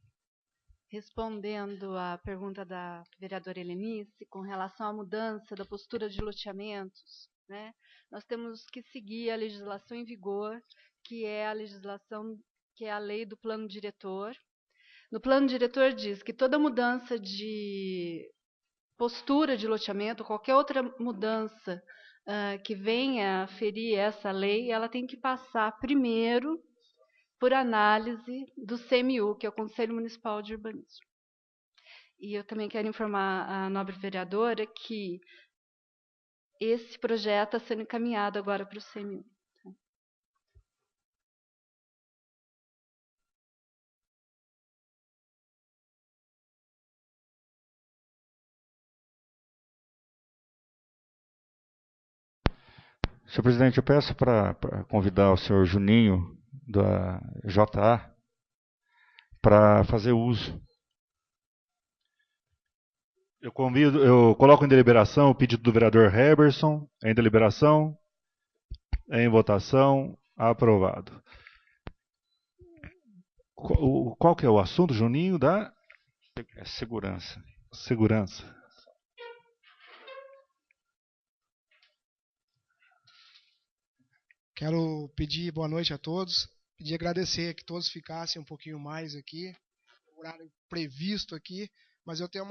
Respondendo à pergunta da vereadora Helenice, com relação à mudança da postura de loteamentos, né? Nós temos que seguir a legislação em vigor, que é a legislação, que é a lei do plano diretor. No plano diretor diz que toda mudança de postura de loteamento, qualquer outra mudança que venha a ferir essa lei, ela tem que passar primeiro por análise do CMU, que é o Conselho Municipal de Urbanismo. E eu também quero informar a nobre vereadora que esse projeto está sendo encaminhado agora para o CMU. Senhor presidente, eu peço para convidar o senhor Juninho, da JA, para fazer uso. Eu coloco em deliberação o pedido do vereador Heberson. Em deliberação. Em votação. Aprovado. Qual que é o assunto, Juninho? Segurança. Segurança. Quero pedir boa noite a todos. Pedir agradecer que todos ficassem um pouquinho mais aqui. O horário previsto aqui. Mas eu tenho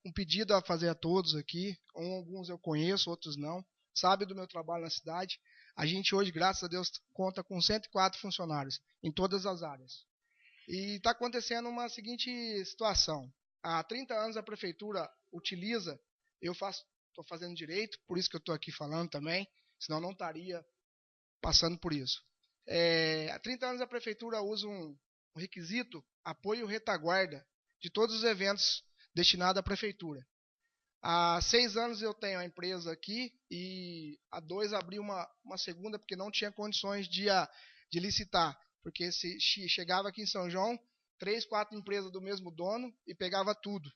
um pedido a fazer a todos aqui. Alguns eu conheço, outros não. Sabe do meu trabalho na cidade. A gente hoje, graças a Deus, conta com 104 funcionários em todas as áreas. E está acontecendo uma seguinte situação. Há 30 anos a prefeitura utiliza, estou fazendo direito, por isso que eu estou aqui falando também, senão não estaria passando por isso. Há 30 anos a prefeitura usa um requisito, apoio retaguarda, de todos os eventos destinados à prefeitura. Há 6 anos eu tenho a empresa aqui e há 2 abri uma segunda porque não tinha condições de licitar. Porque se chegava aqui em São João, 3, 4 empresas do mesmo dono e pegava tudo.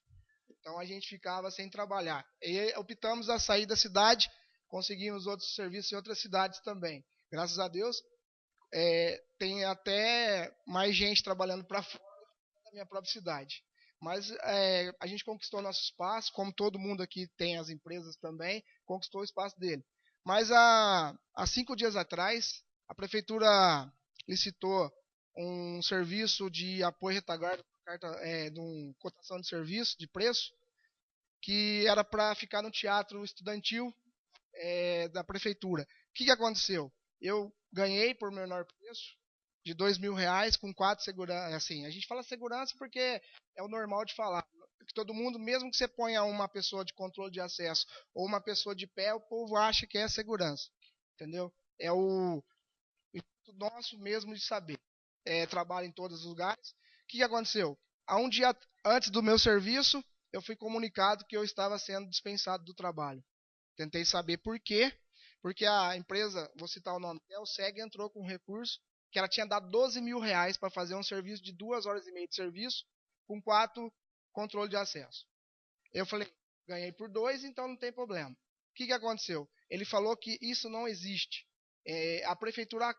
Então a gente ficava sem trabalhar. E optamos a sair da cidade, conseguimos outros serviços em outras cidades também. Graças a Deus, tem até mais gente trabalhando para fora da minha própria cidade. Mas a gente conquistou nosso espaço, como todo mundo aqui tem, as empresas também, conquistou o espaço dele. Mas há 5 dias atrás, a prefeitura licitou um serviço de apoio retaguarda, de uma cotação de serviço, de preço, que era para ficar no teatro estudantil da prefeitura. O que aconteceu? Eu ganhei por menor preço, de R$2.000, com 4 seguranças. Assim, a gente fala segurança porque é o normal de falar. Que todo mundo, mesmo que você ponha uma pessoa de controle de acesso ou uma pessoa de pé, o povo acha que é segurança. Entendeu? É o nosso mesmo de saber. Trabalho em todos os lugares. O que aconteceu? Há um dia antes do meu serviço, eu fui comunicado que eu estava sendo dispensado do trabalho. Tentei saber por quê. Porque a empresa, vou citar o nome, o SEG entrou com um recurso que ela tinha dado R$12.000 para fazer um serviço de 2 horas e meia de serviço com 4 controle de acesso. Eu falei, ganhei por 2, então não tem problema. O que aconteceu? Ele falou que isso não existe. A prefeitura,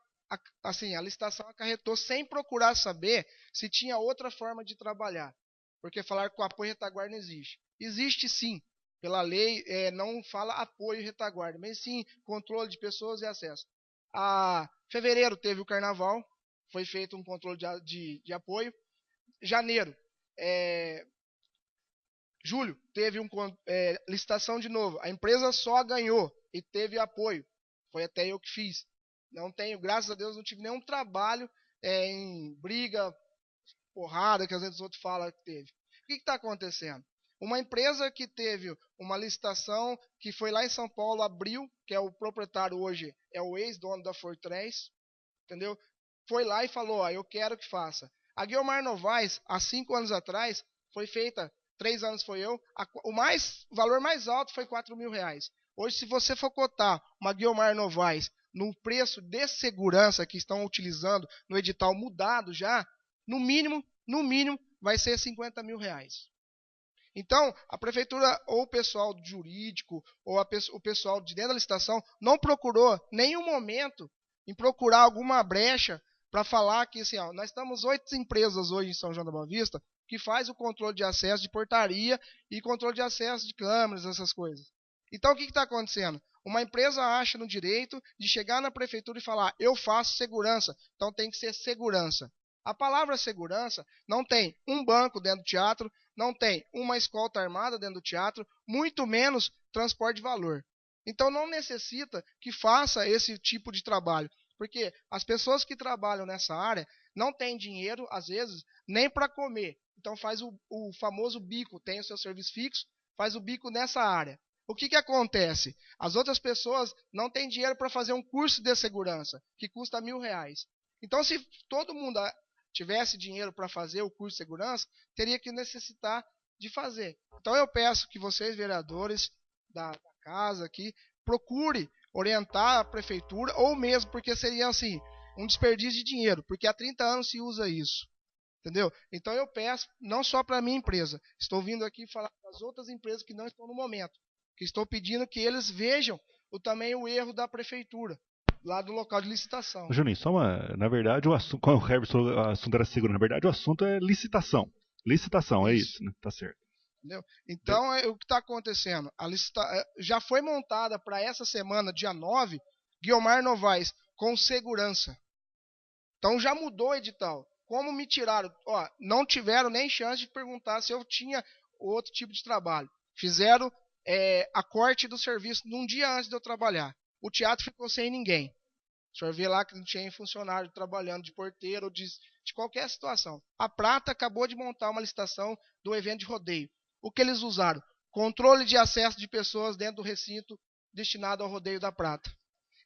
assim, a licitação acarretou sem procurar saber se tinha outra forma de trabalhar. Porque falar que o apoio retaguarda não existe. Existe sim. Pela lei, não fala apoio retaguarda, mas sim controle de pessoas e acesso. Fevereiro teve o carnaval, foi feito um controle de apoio. Janeiro, julho, teve licitação de novo. A empresa só ganhou e teve apoio. Foi até eu que fiz. Não tenho, graças a Deus, não tive nenhum trabalho em briga, porrada, que às vezes os outros falam que teve. O que está acontecendo? Uma empresa que teve uma licitação, que foi lá em São Paulo, abriu, que é o proprietário hoje, é o ex-dono da Fortress, entendeu? Foi lá e falou, eu quero que faça. A Guiomar Novaes, há 5 anos atrás, foi feita, 3 anos foi eu, o valor mais alto foi R$4.000. Hoje, se você for cotar uma Guiomar Novaes no preço de segurança que estão utilizando no edital mudado já, no mínimo, vai ser R$50.000. Então, a prefeitura ou o pessoal jurídico ou o pessoal de dentro da licitação não procurou nenhum momento em procurar alguma brecha para falar que assim, nós estamos 8 empresas hoje em São João da Boa Vista que faz o controle de acesso de portaria e controle de acesso de câmeras, essas coisas. Então, o que está acontecendo? Uma empresa acha no direito de chegar na prefeitura e falar, eu faço segurança, então tem que ser segurança. A palavra segurança não tem um banco dentro do teatro, não tem uma escolta armada dentro do teatro, muito menos transporte de valor. Então não necessita que faça esse tipo de trabalho, porque as pessoas que trabalham nessa área não têm dinheiro, às vezes, nem para comer. Então faz o famoso bico, tem o seu serviço fixo, faz o bico nessa área. O que acontece? As outras pessoas não têm dinheiro para fazer um curso de segurança, que custa R$1.000. Então se todo mundo tivesse dinheiro para fazer o curso de segurança, teria que necessitar de fazer. Então eu peço que vocês, vereadores da casa aqui, procure orientar a prefeitura, ou mesmo porque seria assim, um desperdício de dinheiro, porque há 30 anos se usa isso. Entendeu? Então eu peço, não só para a minha empresa, estou vindo aqui falar das outras empresas que não estão no momento, que estou pedindo que eles vejam também o erro da prefeitura, lá do local de licitação. Juninho, na verdade, o assunto, como o Herbert falou, o assunto era seguro, na verdade o assunto é licitação. Licitação, é isso, né? Tá certo. Entendeu? Então, o que está acontecendo? Já foi montada para essa semana, dia 9, Guiomar Novaes, com segurança. Então já mudou o edital. Como me tiraram? Não tiveram nem chance de perguntar se eu tinha outro tipo de trabalho. Fizeram a corte do serviço num dia antes de eu trabalhar. O teatro ficou sem ninguém. O senhor vê lá que não tinha funcionário trabalhando de porteiro ou de qualquer situação. A Prata acabou de montar uma licitação do evento de rodeio. O que eles usaram? Controle de acesso de pessoas dentro do recinto destinado ao rodeio da Prata.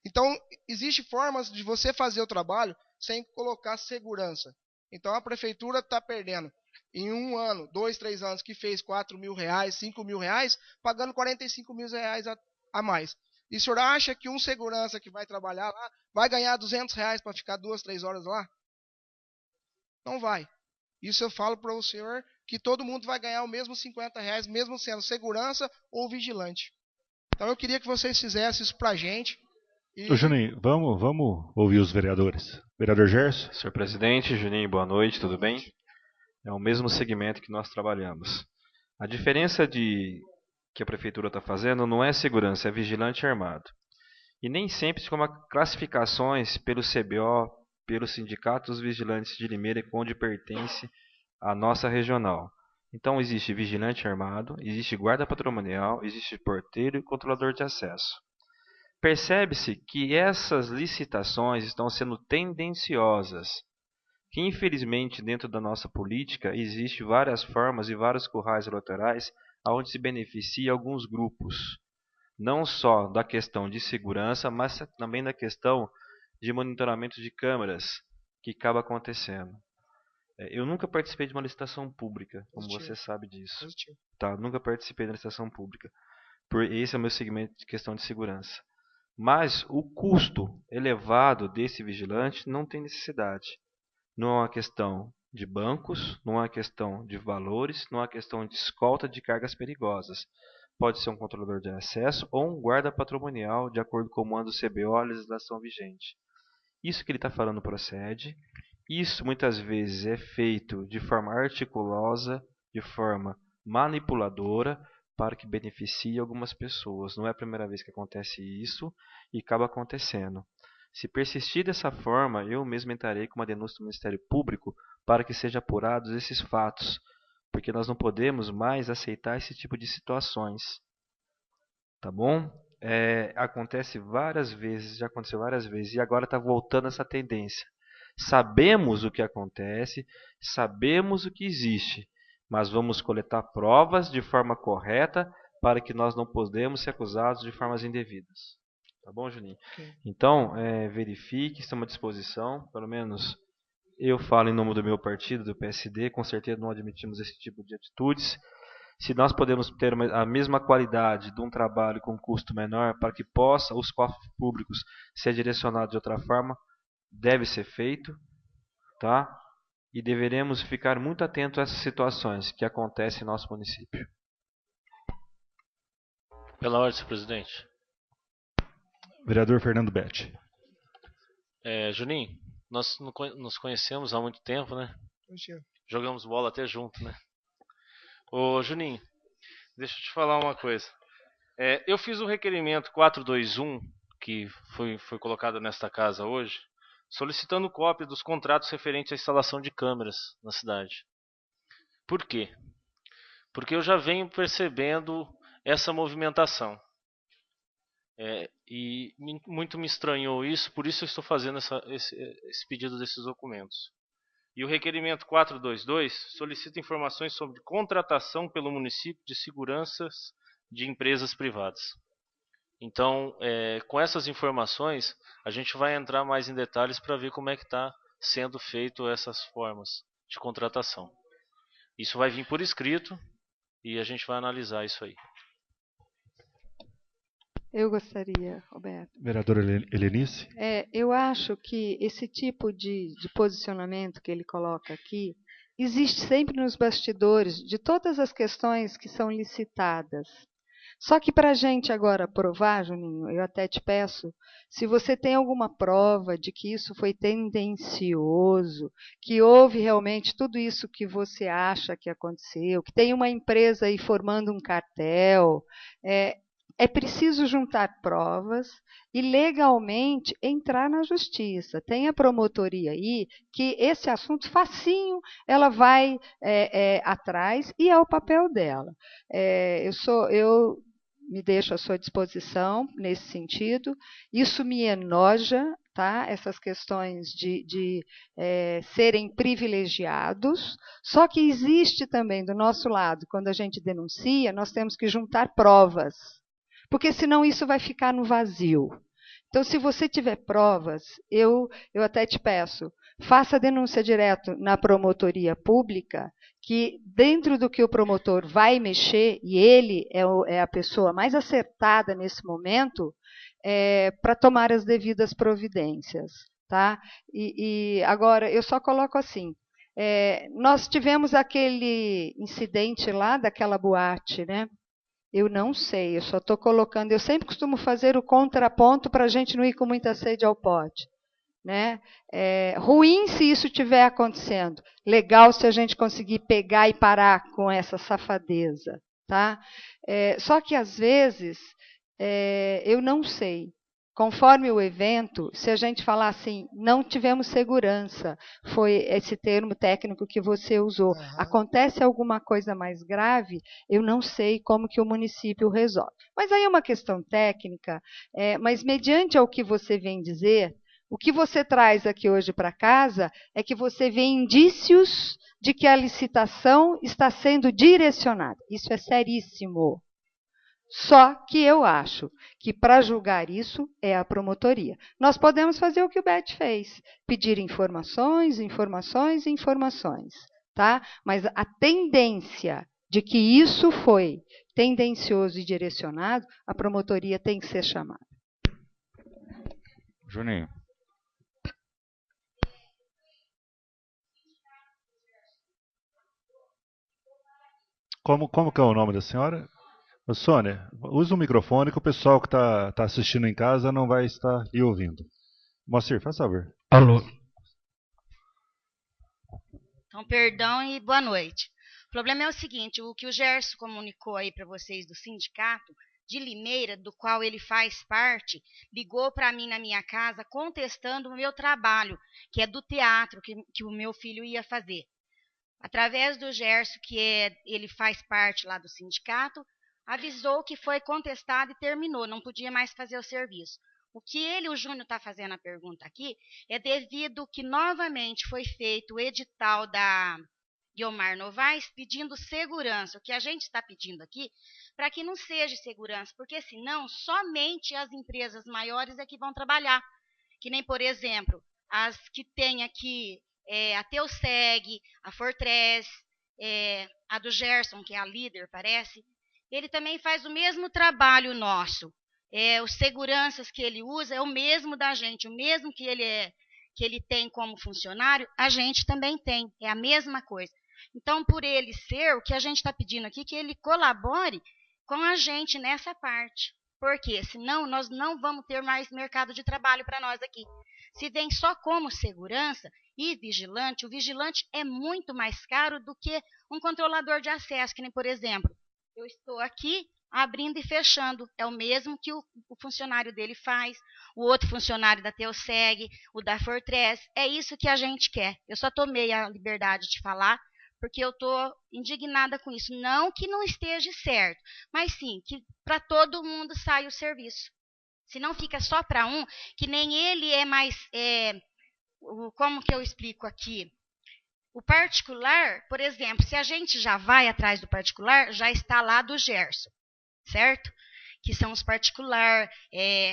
Então, existem formas de você fazer o trabalho sem colocar segurança. Então, a prefeitura está perdendo em 1 ano, 2, 3 anos, que fez R$4.000, R$5.000, pagando R$45.000 a mais. E o senhor acha que um segurança que vai trabalhar lá vai ganhar R$200 para ficar 2, 3 horas lá? Não vai. Isso eu falo para o senhor que todo mundo vai ganhar o mesmo R$50, mesmo sendo segurança ou vigilante. Então eu queria que vocês fizessem isso para a gente. Ô, Juninho, vamos ouvir os vereadores. Vereador Gerson. Senhor presidente, Juninho, boa noite, tudo bem? É o mesmo segmento que nós trabalhamos. A diferença que a prefeitura está fazendo não é segurança, é vigilante armado. E nem sempre se toma classificações pelo CBO, pelos sindicatos vigilantes de Limeira, onde pertence a nossa regional. Então existe vigilante armado, existe guarda patrimonial, existe porteiro e controlador de acesso. Percebe-se que essas licitações estão sendo tendenciosas, que infelizmente dentro da nossa política existe várias formas e vários currais eleitorais onde se beneficia alguns grupos. Não só da questão de segurança, mas também da questão de monitoramento de câmeras, que acaba acontecendo. Eu nunca participei de uma licitação pública, como você sabe disso. Tá, nunca participei de uma licitação pública. Esse é o meu segmento de questão de segurança. Mas o custo elevado desse vigilante não tem necessidade. Não é uma questão de bancos, não é uma questão de valores, não é uma questão de escolta de cargas perigosas. Pode ser um controlador de acesso ou um guarda patrimonial, de acordo com o comando CBO, a legislação vigente. Isso que ele está falando procede. Isso muitas vezes é feito de forma articulosa, de forma manipuladora, para que beneficie algumas pessoas. Não é a primeira vez que acontece isso e acaba acontecendo. Se persistir dessa forma, eu mesmo entrarei com uma denúncia do Ministério Público para que sejam apurados esses fatos, porque nós não podemos mais aceitar esse tipo de situações. Tá bom? Acontece várias vezes, já aconteceu várias vezes, e agora está voltando essa tendência. Sabemos o que acontece, sabemos o que existe, mas vamos coletar provas de forma correta para que nós não podemos ser acusados de formas indevidas. Tá bom, Juninho? Okay. Então, verifique, estamos à disposição, pelo menos eu falo em nome do meu partido, do PSD, com certeza não admitimos esse tipo de atitudes. Se nós podemos ter a mesma qualidade de um trabalho com custo menor para que possa os cofres públicos ser direcionados de outra forma, deve ser feito, tá? E deveremos ficar muito atentos a essas situações que acontecem em nosso município. Pela ordem, senhor presidente. Vereador Fernando Betti. Juninho, nós nos conhecemos há muito tempo, né? Jogamos bola até junto, né? Ô, Juninho, deixa eu te falar uma coisa. Eu fiz um requerimento 421, que foi colocado nesta casa hoje, solicitando cópia dos contratos referentes à instalação de câmeras na cidade. Por quê? Porque eu já venho percebendo essa movimentação. E muito me estranhou isso, por isso eu estou fazendo esse pedido desses documentos. E o requerimento 422 solicita informações sobre contratação pelo município de seguranças de empresas privadas. Então, com essas informações, a gente vai entrar mais em detalhes para ver como é que está sendo feito essas formas de contratação. Isso vai vir por escrito e a gente vai analisar isso aí. Eu gostaria, Roberto. Vereadora Helenice? Eu acho que esse tipo de posicionamento que ele coloca aqui existe sempre nos bastidores de todas as questões que são licitadas. Só que para a gente agora provar, Juninho, eu até te peço, se você tem alguma prova de que isso foi tendencioso, que houve realmente tudo isso que você acha que aconteceu, que tem uma empresa aí formando um cartel, é preciso juntar provas e legalmente entrar na justiça. Tem a promotoria aí que esse assunto facinho ela vai atrás e é o papel dela. Eu me deixo à sua disposição nesse sentido. Isso me enoja, tá? Essas questões de serem privilegiados. Só que existe também do nosso lado, quando a gente denuncia, nós temos que juntar provas. Porque senão isso vai ficar no vazio. Então, se você tiver provas, eu até te peço, faça a denúncia direto na promotoria pública, que dentro do que o promotor vai mexer, e ele é a pessoa mais acertada nesse momento, para tomar as devidas providências. Tá? E agora, eu só coloco assim, nós tivemos aquele incidente lá daquela boate, né? Eu não sei, eu só estou colocando, eu sempre costumo fazer o contraponto para a gente não ir com muita sede ao pote. né? Ruim se isso estiver acontecendo. Legal se a gente conseguir pegar e parar com essa safadeza. Tá? Só que, às vezes, eu não sei. Conforme o evento, se a gente falar assim, não tivemos segurança, foi esse termo técnico que você usou, acontece alguma coisa mais grave, eu não sei como que o município resolve. Mas aí é uma questão técnica, mas mediante ao que você vem dizer, o que você traz aqui hoje para casa é que você vê indícios de que a licitação está sendo direcionada. Isso é seríssimo. Só que eu acho que para julgar isso é a promotoria. Nós podemos fazer o que o Bet fez, pedir informações, informações, informações, tá? Mas a tendência de que isso foi tendencioso e direcionado, a promotoria tem que ser chamada. Juninho. Como que é o nome da senhora? Ô, Sônia, usa o microfone que o pessoal que está assistindo em casa não vai estar lhe ouvindo. Moacir, faz favor. Alô. Então, perdão e boa noite. O problema é o seguinte, o que o Gerson comunicou aí para vocês do sindicato de Limeira, do qual ele faz parte, ligou para mim na minha casa contestando o meu trabalho, que é do teatro que o meu filho ia fazer. Através do Gerson, ele faz parte lá do sindicato, avisou que foi contestado e terminou, não podia mais fazer o serviço. O que o Júnior está fazendo a pergunta aqui, é devido que novamente foi feito o edital da Guiomar Novaes pedindo segurança. O que a gente está pedindo aqui, para que não seja segurança, porque senão somente as empresas maiores é que vão trabalhar. Que nem, por exemplo, as que tem aqui a Teuseg, a Fortress, a do Gerson, que é a líder, parece. Ele também faz o mesmo trabalho nosso. Os seguranças que ele usa é o mesmo da gente, o mesmo que ele tem como funcionário, a gente também tem, é a mesma coisa. Então, por ele ser, o que a gente está pedindo aqui, que ele colabore com a gente nessa parte. Por quê? Senão nós não vamos ter mais mercado de trabalho para nós aqui. Se vem só como segurança e vigilante, o vigilante é muito mais caro do que um controlador de acesso, que nem, por exemplo, eu estou aqui abrindo e fechando. É o mesmo que o funcionário dele faz, o outro funcionário da Teuseg, o da Fortress. É isso que a gente quer. Eu só tomei a liberdade de falar, porque eu estou indignada com isso. Não que não esteja certo, mas sim que para todo mundo sai o serviço. Se não fica só para um, que nem ele é mais... como que eu explico aqui? O particular, por exemplo, se a gente já vai atrás do particular, já está lá do Gerson, certo? Que são os particular,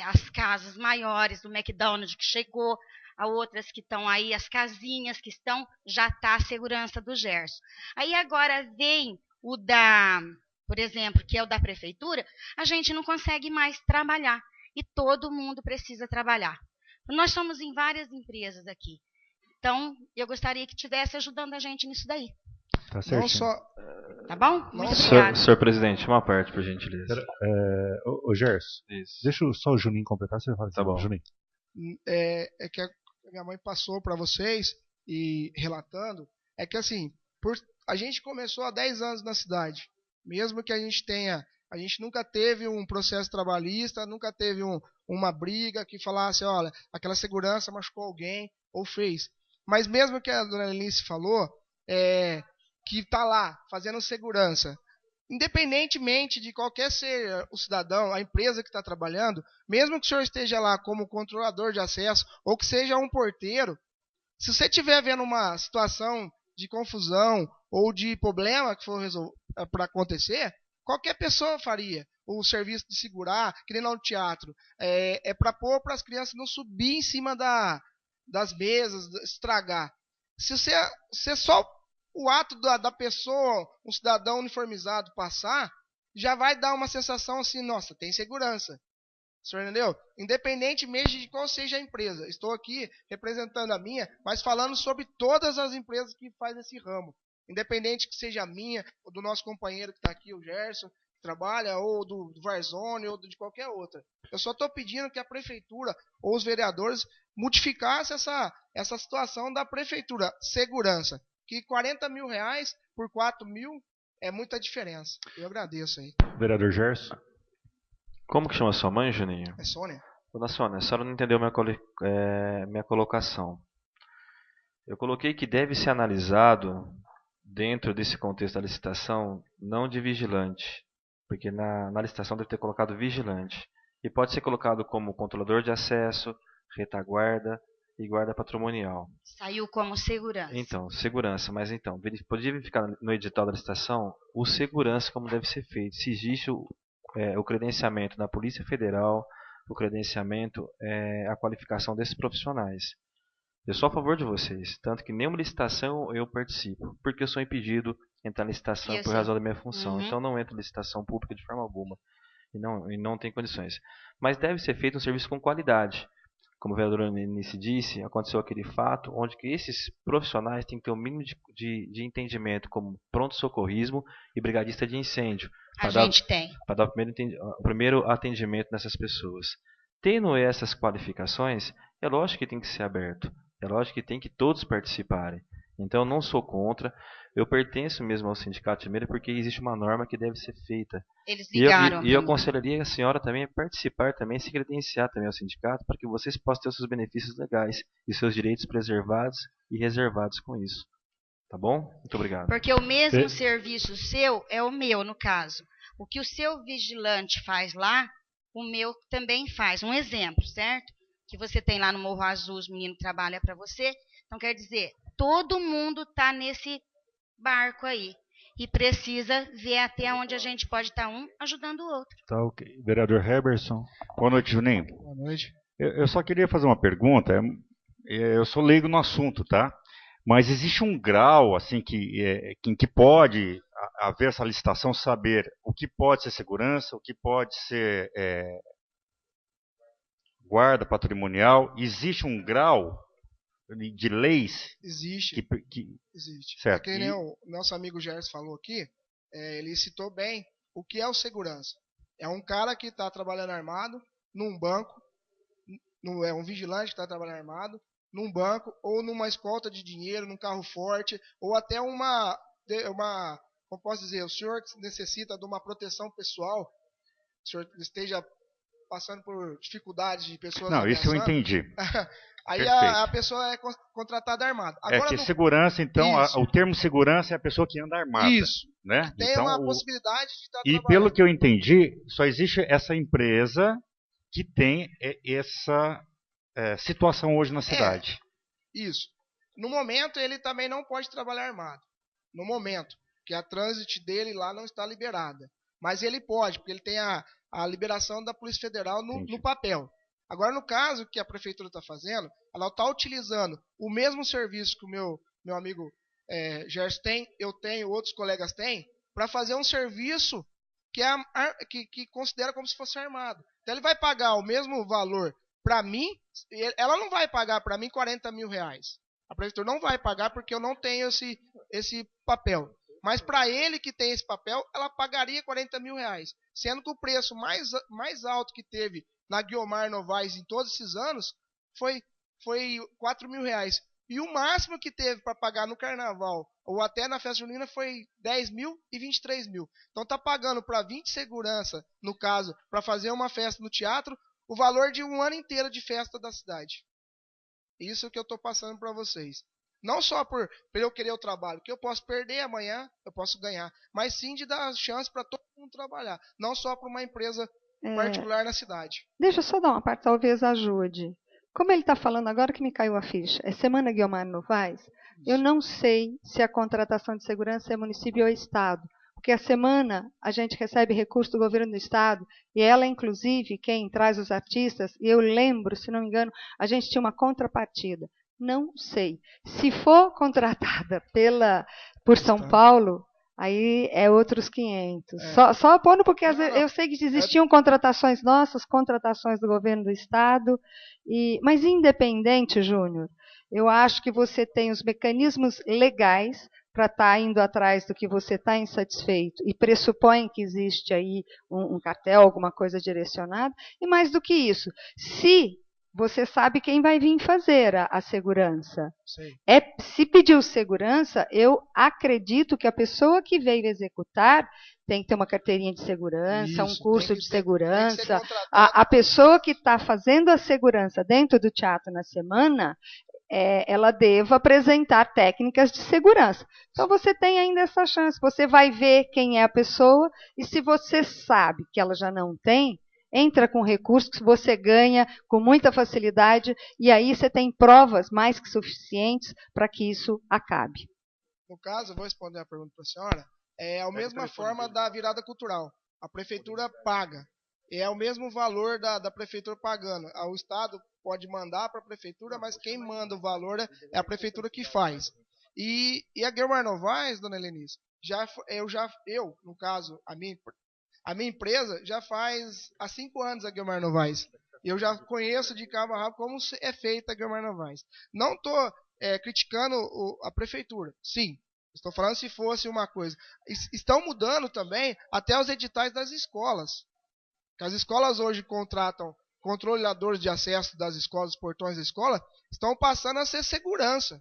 as casas maiores do McDonald's que chegou, a outras que estão aí, as casinhas que estão, já está a segurança do Gerson. Aí agora vem o da, por exemplo, que é o da prefeitura, a gente não consegue mais trabalhar. E todo mundo precisa trabalhar. Nós somos em várias empresas aqui. Então, eu gostaria que estivesse ajudando a gente nisso daí. Tá certo. Não só... Tá bom? Muito obrigada. Senhor presidente, uma parte, por gentileza. Ô Gerson, Isso. deixa só o Juninho completar, você fala. Tá bom. Juninho. É que a minha mãe passou para vocês, e relatando, é que assim, a gente começou há 10 anos na cidade. Mesmo que a gente nunca teve um processo trabalhista, nunca teve uma briga que falasse, olha, aquela segurança machucou alguém ou fez. Mas mesmo que a dona Elenice falou, que está lá fazendo segurança, independentemente de qualquer seja o cidadão, a empresa que está trabalhando, mesmo que o senhor esteja lá como controlador de acesso ou que seja um porteiro, se você estiver vendo uma situação de confusão ou de problema que for para acontecer, qualquer pessoa faria o serviço de segurar, que nem no teatro. É para pôr para as crianças não subir em cima das mesas, estragar. Se só o ato da pessoa, um cidadão uniformizado passar, já vai dar uma sensação assim, nossa, tem segurança. O senhor entendeu? Independentemente de qual seja a empresa. Estou aqui representando a minha, mas falando sobre todas as empresas que fazem esse ramo. Independente que seja a minha, ou do nosso companheiro que está aqui, o Gerson, trabalha, ou do Warzone, ou de qualquer outra. Eu só estou pedindo que a prefeitura ou os vereadores modificassem essa situação da prefeitura. Segurança. Que 40 mil reais por 4 mil é muita diferença. Eu agradeço aí. Vereador Gerson. Como que chama sua mãe, Juninho? É Sônia. Dona Sônia, a senhora não entendeu minha colocação. Eu coloquei que deve ser analisado, dentro desse contexto da licitação, não de vigilante, porque na licitação deve ter colocado vigilante. E pode ser colocado como controlador de acesso, retaguarda e guarda patrimonial. Saiu como segurança. Então, segurança, mas então, poderia verificar no edital da licitação o segurança como deve ser feito. Se existe o credenciamento da Polícia Federal, o credenciamento, a qualificação desses profissionais. Eu sou a favor de vocês, tanto que nenhuma licitação eu participo, porque eu sou impedido de entrar em licitação por razão da minha função. Então não entro em licitação pública de forma alguma, e não tem condições. Mas deve ser feito um serviço com qualidade. Como o vereador Eunice disse, aconteceu aquele fato onde que esses profissionais têm que ter o mínimo de entendimento como pronto-socorrismo e brigadista de incêndio. A gente tem. Para dar o primeiro atendimento nessas pessoas. Tendo essas qualificações, é lógico que tem que ser aberto. É lógico que tem que todos participarem. Então, eu não sou contra. Eu pertenço mesmo ao Sindicato de Limeira porque existe uma norma que deve ser feita. Eles ligaram. E eu aconselharia a senhora também a participar, também, se credenciar também ao sindicato, para que vocês possam ter os seus benefícios legais e seus direitos preservados e reservados com isso. Tá bom? Muito obrigado. Porque o mesmo serviço seu é o meu, no caso. O que o seu vigilante faz lá, o meu também faz. Um exemplo, certo? Que você tem lá no Morro Azul, os meninos trabalham para você. Então, quer dizer, todo mundo está nesse barco aí. E precisa ver até onde a gente pode estar um ajudando o outro. Tá ok. Vereador Heberson. Boa noite, Juninho. Boa noite. Eu só queria fazer uma pergunta. Eu sou leigo no assunto, tá? Mas existe um grau, assim, em que pode haver essa licitação, saber o que pode ser segurança, o que pode ser guarda patrimonial. Existe um grau de leis? Existe. Existe. Certo. Porque nem o nosso amigo Gerson falou aqui, ele citou bem o que é o segurança. É um cara que está trabalhando armado num banco, é um vigilante que está trabalhando armado num banco, ou numa escolta de dinheiro, num carro forte, ou até como posso dizer, o senhor necessita de uma proteção pessoal, o senhor esteja passando por dificuldades de pessoas ameaçando. Não, isso eu entendi. Aí a pessoa é contratada armada. Agora, segurança, então, o termo segurança é a pessoa que anda armada. Isso. Né? Tem então, uma possibilidade de estar trabalhando. E pelo que eu entendi, só existe essa empresa que tem essa situação hoje na cidade. Isso. No momento, ele também não pode trabalhar armado. No momento, que a trânsito dele lá não está liberada. Mas ele pode, porque ele tem a liberação da Polícia Federal no papel. Agora, no caso que a prefeitura está fazendo, ela está utilizando o mesmo serviço que o meu amigo Gerson tem, eu tenho, outros colegas têm, para fazer um serviço que considera como se fosse armado. Então, ele vai pagar o mesmo valor para mim, ela não vai pagar para mim 40 mil reais. A prefeitura não vai pagar porque eu não tenho esse papel. Mas para ele que tem esse papel, ela pagaria 40 mil reais. Sendo que o preço mais alto que teve na Guiomar Novaes em todos esses anos foi 4 mil reais. E o máximo que teve para pagar no carnaval, ou até na festa junina, foi 10 mil e 23 mil. Então está pagando para 20 segurança, no caso, para fazer uma festa no teatro, o valor de um ano inteiro de festa da cidade. Isso que eu estou passando para vocês. Não só por eu querer o trabalho, que eu posso perder amanhã, eu posso ganhar, mas sim de dar chance para todo mundo trabalhar, não só para uma empresa particular na cidade. Deixa eu só dar uma parte, talvez ajude. Como ele está falando agora que me caiu a ficha, é Semana Guiomar Novaes, eu não sei se a contratação de segurança é município ou estado, porque a semana a gente recebe recurso do governo do estado, e ela, inclusive, quem traz os artistas, e eu lembro, se não me engano, a gente tinha uma contrapartida. Não sei. Se for contratada por São Paulo, aí é outros 500. Só pondo porque eu sei que existiam contratações nossas, contratações do governo do estado, mas independente, Júnior, eu acho que você tem os mecanismos legais para estar indo atrás do que você está insatisfeito e pressupõe que existe aí um cartel, alguma coisa direcionada. E mais do que isso, se você sabe quem vai vir fazer a segurança. Se pediu segurança, eu acredito que a pessoa que veio executar tem que ter uma carteirinha de segurança, um curso de segurança. A pessoa que está fazendo a segurança dentro do teatro na semana, ela deva apresentar técnicas de segurança. Então você tem ainda essa chance. Você vai ver quem é a pessoa e se você sabe que ela já não tem, entra com recursos que você ganha com muita facilidade e aí você tem provas mais que suficientes para que isso acabe. No caso, eu vou responder a pergunta para a senhora, é a mesma forma da virada cultural. A prefeitura paga. É o mesmo valor da prefeitura pagando. O Estado pode mandar para a prefeitura, mas quem manda o valor é a prefeitura que faz. E a Guilmar Novaes, dona Helenice, eu, no caso, a minha empresa já faz há 5 anos a Guilmar Novaes. Eu já conheço de cabo a rabo como é feita a Guilmar Novaes. Não estou criticando a prefeitura. Sim, estou falando se fosse uma coisa. Estão mudando também até os editais das escolas. As escolas hoje contratam controladores de acesso das escolas, dos portões da escola, estão passando a ser segurança.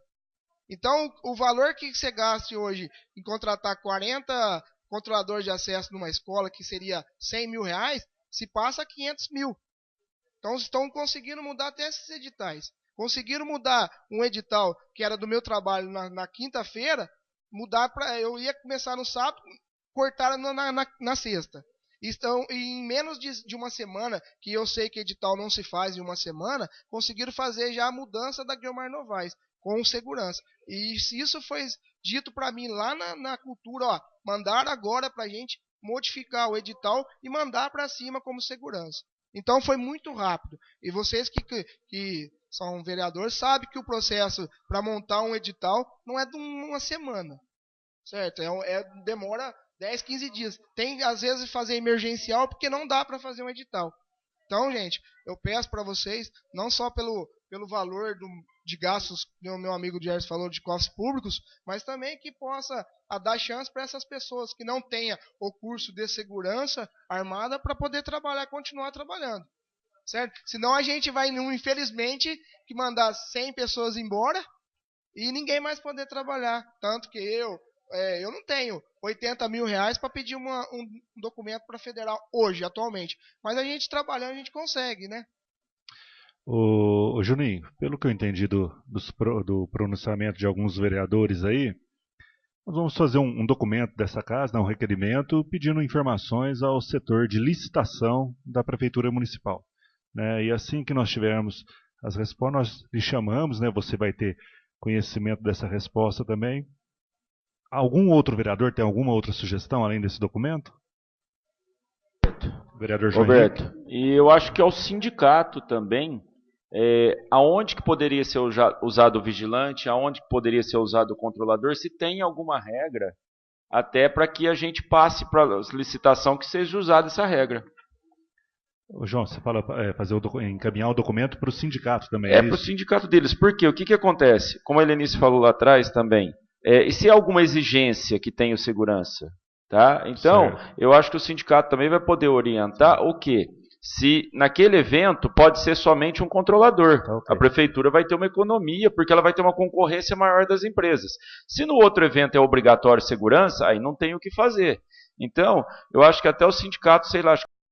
Então, o valor que você gaste hoje em contratar 40 controladores de acesso numa escola, que seria 100 mil reais, se passa a 500 mil. Então, estão conseguindo mudar até esses editais. Conseguiram mudar um edital que era do meu trabalho na quinta-feira, mudar para... Eu ia começar no sábado, cortaram na sexta. Estão em menos de uma semana, que eu sei que edital não se faz em uma semana, conseguiram fazer já a mudança da Guilmar Novaes, com segurança. E se isso foi dito para mim lá na cultura, ó, mandaram agora para a gente modificar o edital e mandar para cima como segurança. Então foi muito rápido. E vocês que são vereadores sabem que o processo para montar um edital não é de uma semana, certo? Demora 10, 15 dias. Tem, às vezes, fazer emergencial porque não dá para fazer um edital. Então, gente, eu peço para vocês, não só pelo valor de gastos, que o meu amigo Gerson falou, de cofres públicos, mas também que possa dar chance para essas pessoas que não tenham o curso de segurança armada para poder trabalhar, continuar trabalhando. Certo? Senão a gente vai, infelizmente, que mandar 100 pessoas embora e ninguém mais poder trabalhar. Tanto que eu não tenho 80 mil reais para pedir um documento para a federal hoje, atualmente. Mas a gente trabalhando, a gente consegue, né? Ô Juninho, pelo que eu entendi do pronunciamento de alguns vereadores aí, nós vamos fazer um documento dessa casa, um requerimento, pedindo informações ao setor de licitação da Prefeitura Municipal. Né? E assim que nós tivermos as respostas, nós lhe chamamos, né? Você vai ter conhecimento dessa resposta também. Algum outro vereador tem alguma outra sugestão além desse documento? Vereador João Roberto, Henrique. e eu acho que é o sindicato também, aonde que poderia ser usado o vigilante, aonde que poderia ser usado o controlador, se tem alguma regra, até para que a gente passe para a licitação que seja usada essa regra. Ô João, você fala encaminhar o documento para o sindicato também. Para o sindicato deles. Por quê? O que acontece? Como a Helenice falou lá atrás também, e se há alguma exigência que tenha o segurança? Tá? Então, certo. Eu acho que o sindicato também vai poder orientar o quê? Se naquele evento pode ser somente um controlador. Okay. A prefeitura vai ter uma economia, porque ela vai ter uma concorrência maior das empresas. Se no outro evento é obrigatório segurança, aí não tem o que fazer. Então, eu acho que até o sindicato, sei lá,